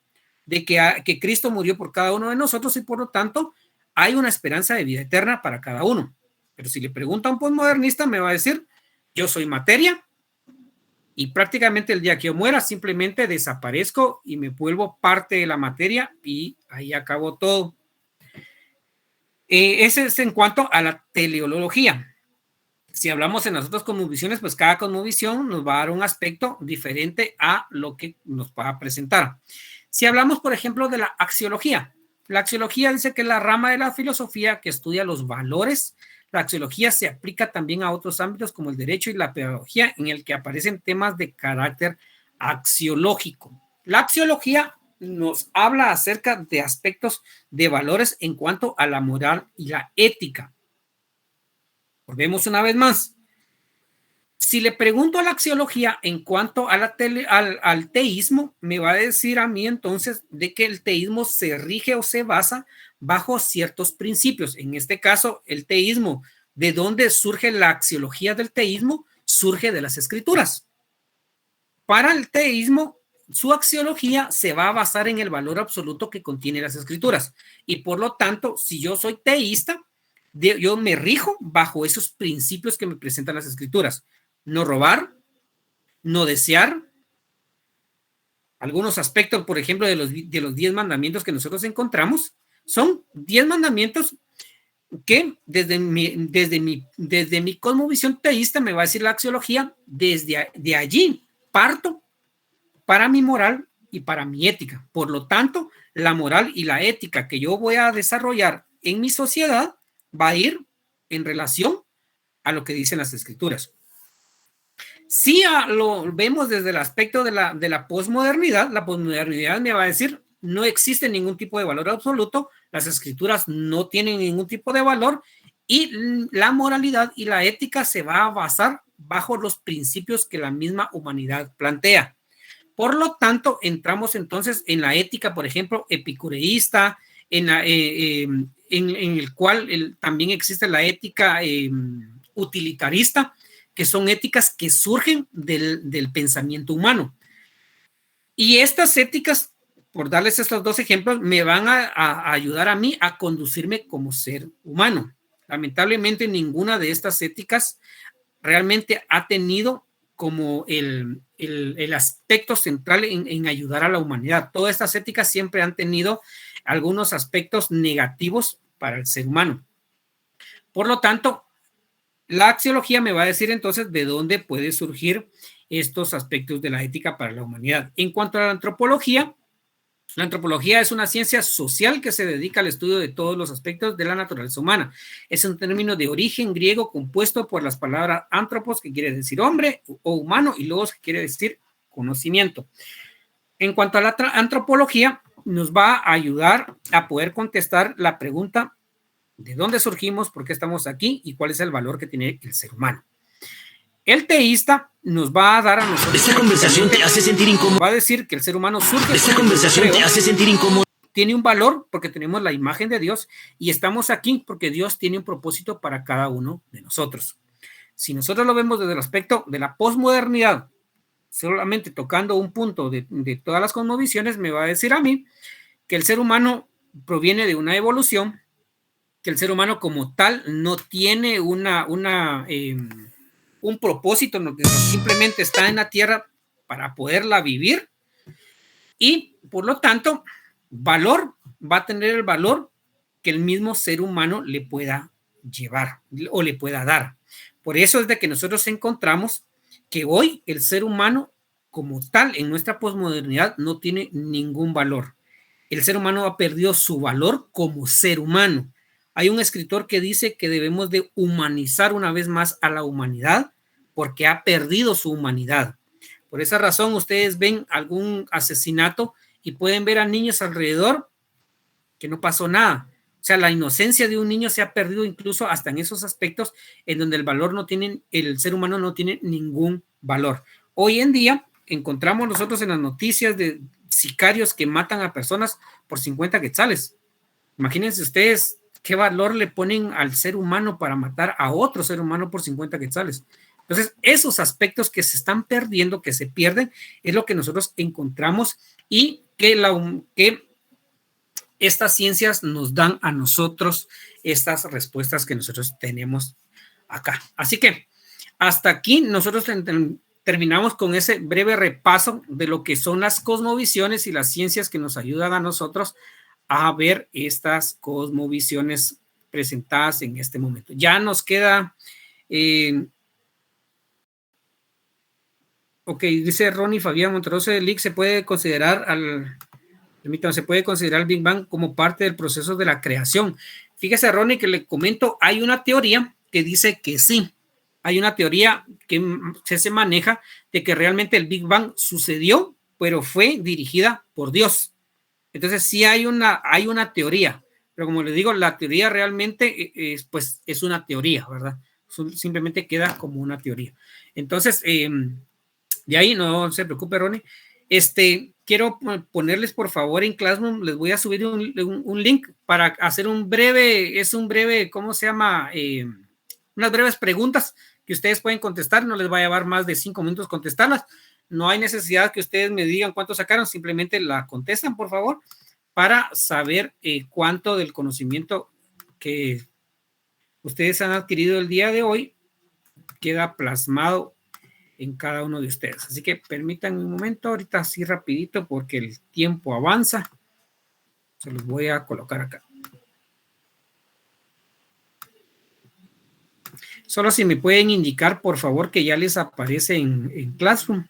de que Cristo murió por cada uno de nosotros y por lo tanto hay una esperanza de vida eterna para cada uno. Pero si le pregunta a un postmodernista me va a decir, yo soy materia y prácticamente el día que yo muera simplemente desaparezco y me vuelvo parte de la materia y ahí acabó todo. Ese es en cuanto a la teleología. Si hablamos en las otras cosmovisiones, pues cada cosmovisión nos va a dar un aspecto diferente a lo que nos va a presentar. Si hablamos, por ejemplo, de la axiología, la axiología dice que es la rama de la filosofía que estudia los valores. La axiología se aplica también a otros ámbitos como el derecho y la pedagogía, en el que aparecen temas de carácter axiológico. La axiología nos habla acerca de aspectos de valores en cuanto a la moral y la ética. Volvemos una vez más. Si le pregunto a la axiología en cuanto a al teísmo, me va a decir a mí entonces de que el teísmo se rige o se basa bajo ciertos principios. En este caso, el teísmo, ¿de dónde surge la axiología del teísmo? Surge de las escrituras. Para el teísmo, su axiología se va a basar en el valor absoluto que contiene las escrituras. Y por lo tanto, si yo soy teísta, yo me rijo bajo esos principios que me presentan las escrituras. No robar, no desear. Algunos aspectos, por ejemplo, de los 10 mandamientos que nosotros encontramos, son 10 mandamientos que desde mi cosmovisión teísta me va a decir la axiología, de allí parto para mi moral y para mi ética. Por lo tanto, la moral y la ética que yo voy a desarrollar en mi sociedad va a ir en relación a lo que dicen las escrituras. Si lo vemos desde el aspecto de la posmodernidad, la posmodernidad me va a decir no existe ningún tipo de valor absoluto, las escrituras no tienen ningún tipo de valor y la moralidad y la ética se va a basar bajo los principios que la misma humanidad plantea. Por lo tanto, entramos entonces en la ética, por ejemplo, epicureísta, en el cual también existe la ética utilitarista, que son éticas que surgen del pensamiento humano. Y estas éticas, por darles estos dos ejemplos, me van a ayudar a mí a conducirme como ser humano. Lamentablemente, ninguna de estas éticas realmente ha tenido como el aspecto central en ayudar a la humanidad. Todas estas éticas siempre han tenido algunos aspectos negativos para el ser humano. Por lo tanto, la axiología me va a decir entonces de dónde puede surgir estos aspectos de la ética para la humanidad. En cuanto a la antropología es una ciencia social que se dedica al estudio de todos los aspectos de la naturaleza humana. Es un término de origen griego compuesto por las palabras antropos, que quiere decir hombre o humano, y logos, que quiere decir conocimiento. En cuanto a la antropología, nos va a ayudar a poder contestar la pregunta de dónde surgimos, por qué estamos aquí y cuál es el valor que tiene el ser humano. El teísta nos va a dar a nosotros... Esta conversación te hace sentir incómodo. Va a decir que el ser humano surge... Esta conversación te hace sentir incómodo. Tiene un valor porque tenemos la imagen de Dios y estamos aquí porque Dios tiene un propósito para cada uno de nosotros. Si nosotros lo vemos desde el aspecto de la posmodernidad, solamente tocando un punto de todas las cosmovisiones, me va a decir a mí que el ser humano proviene de una evolución, que el ser humano como tal no tiene un propósito, simplemente está en la tierra para poderla vivir y por lo tanto valor va a tener el valor que el mismo ser humano le pueda llevar o le pueda dar. Por eso es de que nosotros encontramos que hoy el ser humano como tal en nuestra posmodernidad no tiene ningún valor. El ser humano ha perdido su valor como ser humano. Hay un escritor que dice que debemos de humanizar una vez más a la humanidad porque ha perdido su humanidad. Por esa razón ustedes ven algún asesinato y pueden ver a niños alrededor que no pasó nada. O sea, la inocencia de un niño se ha perdido incluso hasta en esos aspectos en donde el ser humano no tiene ningún valor. Hoy en día encontramos nosotros en las noticias de sicarios que matan a personas por 50 quetzales. Imagínense ustedes qué valor le ponen al ser humano para matar a otro ser humano por 50 quetzales. Entonces, esos aspectos que se están perdiendo, que se pierden, es lo que nosotros encontramos y que estas ciencias nos dan a nosotros estas respuestas que nosotros tenemos acá. Así que hasta aquí nosotros terminamos con ese breve repaso de lo que son las cosmovisiones y las ciencias que nos ayudan a nosotros a ver estas cosmovisiones presentadas en este momento. Ya nos queda... ok, dice Ronnie Fabián Monteroso de Lick, se puede considerar el Big Bang como parte del proceso de la creación. Fíjese, Ronnie, que le comento, hay una teoría que dice que sí. Hay una teoría que se maneja de que realmente el Big Bang sucedió, pero fue dirigida por Dios. Entonces sí hay una teoría, pero como les digo, la teoría realmente es una teoría, ¿verdad? Simplemente queda como una teoría. Entonces, de ahí no se preocupe, Ronnie. Quiero ponerles, por favor, en Classroom, les voy a subir un link para hacer ¿cómo se llama? Unas breves preguntas que ustedes pueden contestar. No les va a llevar más de 5 minutos contestarlas. No hay necesidad que ustedes me digan cuánto sacaron, simplemente la contestan, por favor, para saber cuánto del conocimiento que ustedes han adquirido el día de hoy queda plasmado en cada uno de ustedes. Así que permítanme un momento, ahorita así rapidito porque el tiempo avanza. Se los voy a colocar acá. Solo si me pueden indicar, por favor, que ya les aparece en Classroom.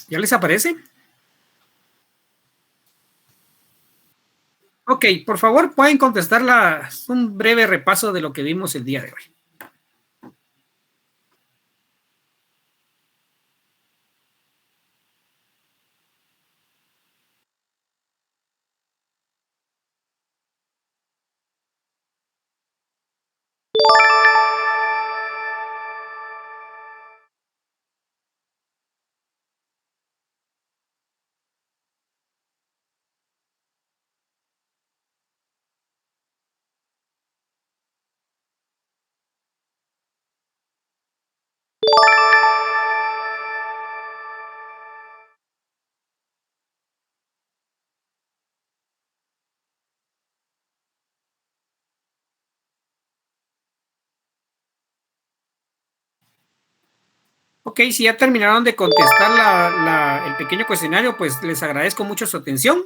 ¿Ya les aparece? Ok, por favor, pueden contestar un breve repaso de lo que vimos el día de hoy. Ok, si ya terminaron de contestar el pequeño cuestionario, pues les agradezco mucho su atención.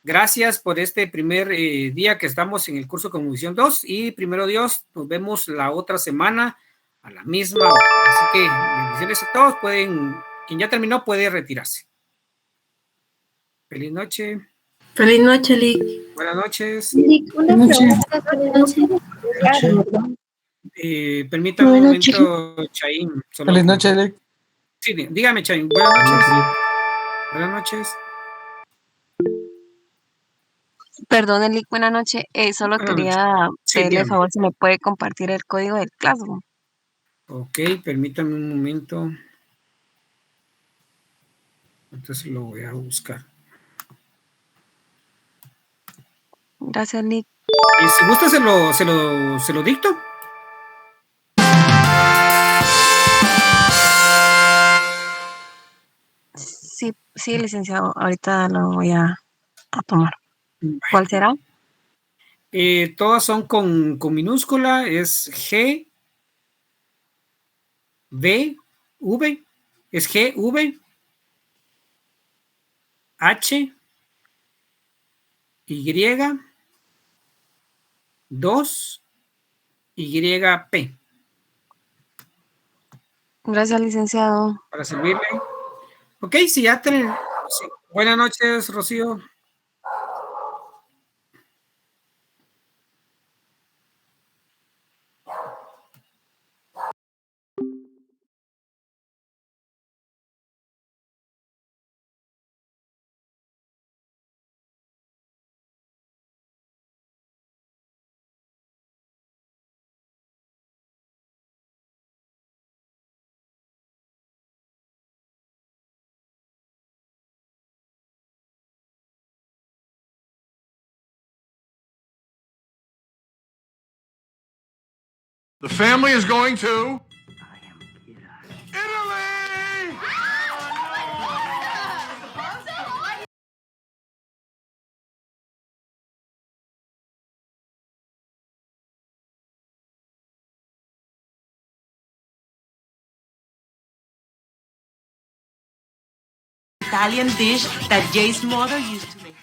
Gracias por este primer día que estamos en el curso Cosmovisión 2 y primero Dios, nos vemos la otra semana a la misma hora. Así que bendiciones a todos. Quien ya terminó puede retirarse. Feliz noche. Feliz noche, Lick. Buenas noches. Lick, una pregunta. Permítame un momento, Chaín. Feliz noche, Lick. Sí, dígame, Chaín. Buenas noches. Buenas noches. Perdón, Lick, buenas noches. Solo Buenas quería Sí, pedirle el dígame. favor si me puede compartir el código del Classroom. Ok, permítame un momento. Entonces lo voy a buscar. Gracias, Lick. Y si gusta, se lo dicto. Sí, sí, licenciado. Ahorita lo voy a tomar. ¿Cuál será? Todas son con minúscula. Es G, V, V. Es G, V, H, Y, 2, Y, P. Gracias, licenciado. Para servirle. Ok, si ya tienen. Sí. Buenas noches, Rocío. The family is going to Italy! Italian dish that Jay's mother used to make.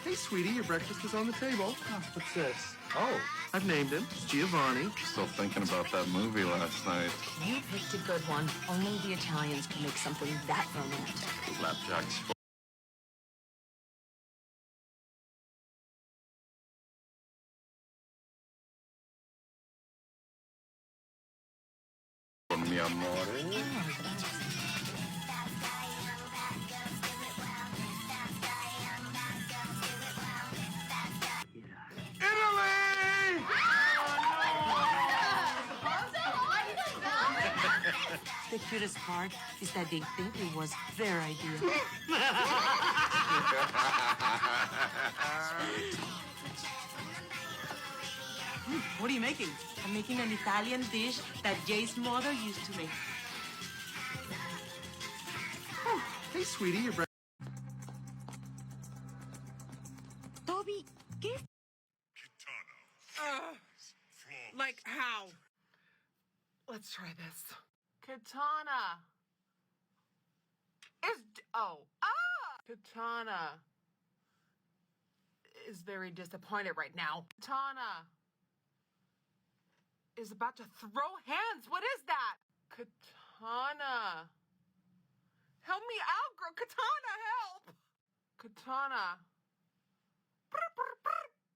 Hey, sweetie, your breakfast is on the table. What's this? Oh, I've named him. It's Giovanni. Still thinking about that movie last night. You picked a good one. Only the Italians can make something that romantic. Flapjacks. Mi amore. The cutest part is that they think it was their idea. What are you making? I'm making an Italian dish that Jay's mother used to make. Hey, sweetie, your breakfast. Toby, ¿qué? Like how? Let's try this. Katana. Katana is very disappointed right now. Katana is about to throw hands. What is that? Katana. Help me out, girl. Katana, help. Katana.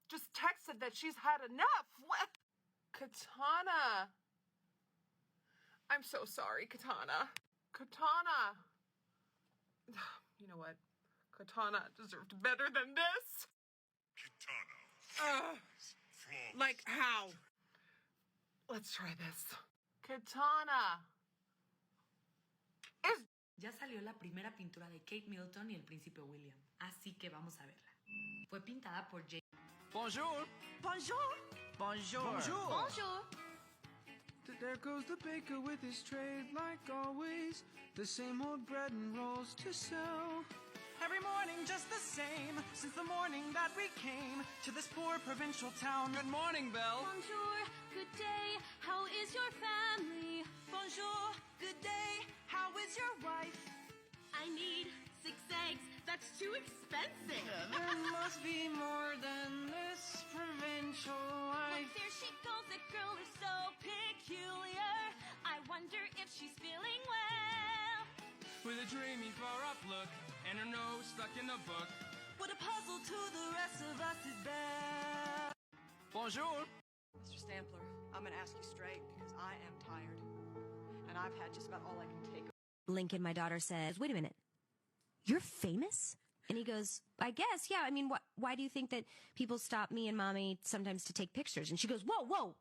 Just texted that she's had enough. What? Katana. I'm so sorry, Katana. Katana. You know what? Katana deserved better than this. Katana. Like how? Let's try this. Katana. Ya salió la primera pintura de Kate Middleton y el príncipe William, así que vamos a verla. Fue pintada por Jay. Bonjour. Bonjour. Bonjour. Bonjour. Bonjour. There goes the baker with his trade, like always. The same old bread and rolls to sell. Every morning just the same, since the morning that we came to this poor provincial town. Good morning, Belle. Bonjour, good day, how is your family? Bonjour, good day, how is your wife? I need 6 eggs, that's too expensive. There must be more than this provincial life. Look, there she goes, that girl is so peculiar. I wonder if she's feeling well. with a dreamy far-off look and her nose stuck in a book. What a puzzle to the rest of us is there. Bonjour. Mr. Stampler, I'm gonna ask you straight because I am tired. And I've had just about all I can take. Lincoln, my daughter, says, wait a minute, you're famous? And he goes, I guess, yeah. I mean, why do you think that people stop me and Mommy sometimes to take pictures? And she goes, whoa,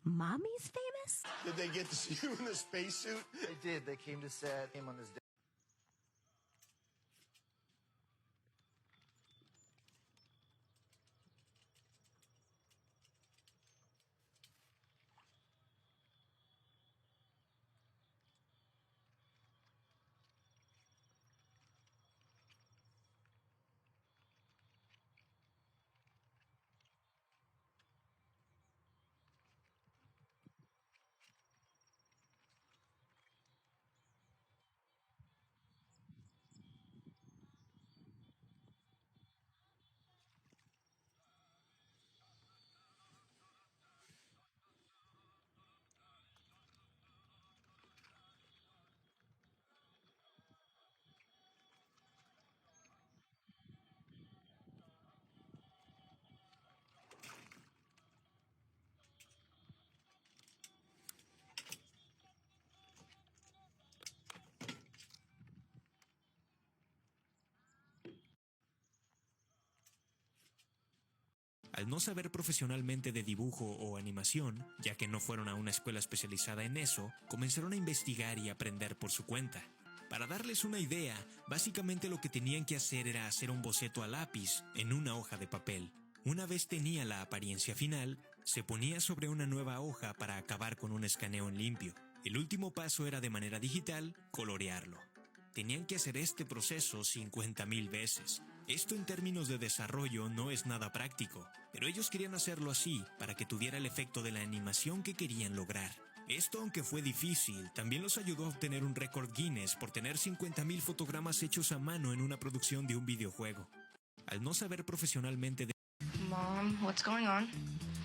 Mommy's famous? Did they get to see you in the spacesuit? They did. They came to set, came on this day. Al no saber profesionalmente de dibujo o animación, ya que no fueron a una escuela especializada en eso, comenzaron a investigar y aprender por su cuenta. Para darles una idea, básicamente lo que tenían que hacer era hacer un boceto a lápiz en una hoja de papel. Una vez tenía la apariencia final, se ponía sobre una nueva hoja para acabar con un escaneo en limpio. El último paso era de manera digital, colorearlo. Tenían que hacer este proceso 50,000 veces. Esto en términos de desarrollo no es nada práctico, pero ellos querían hacerlo así para que tuviera el efecto de la animación que querían lograr. Esto, aunque fue difícil, también los ayudó a obtener un récord Guinness por tener 50,000 fotogramas hechos a mano en una producción de un videojuego. Al no saber profesionalmente de... Mom, what's going on?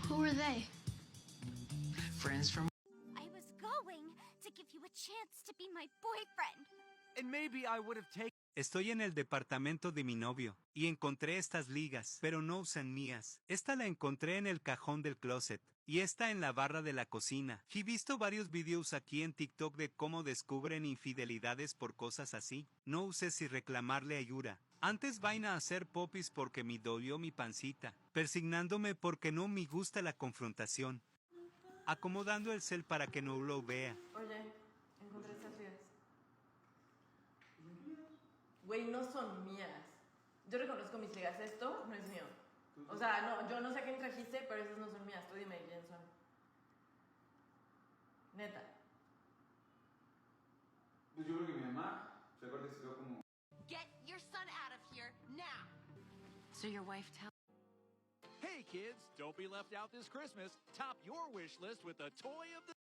Who are they? Friends from... I was going to give you a chance to be my boyfriend. And maybe I would have taken... Estoy en el departamento de mi novio, y encontré estas ligas, pero no usan mías. Esta la encontré en el cajón del closet, y esta en la barra de la cocina. He visto varios videos aquí en TikTok de cómo descubren infidelidades por cosas así. No uses y reclamarle ayuda. Antes vaina a hacer popis porque me dolió mi pancita, persignándome porque no me gusta la confrontación. Acomodando el cel para que no lo vea. Oye, encontré estas ligas. Güey, no son mías. Yo reconozco mis ligas. Esto no es mío. O sea, no, yo no sé a quién trajiste, pero esas no son mías. Tú dime quién son. Neta. Pues yo creo que mi mamá se acuerda que se quedó como... Get your son out of here now. So your wife tell... Hey kids, don't be left out this Christmas. Top your wish list with a toy of the...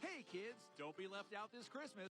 Hey kids, don't be left out this Christmas.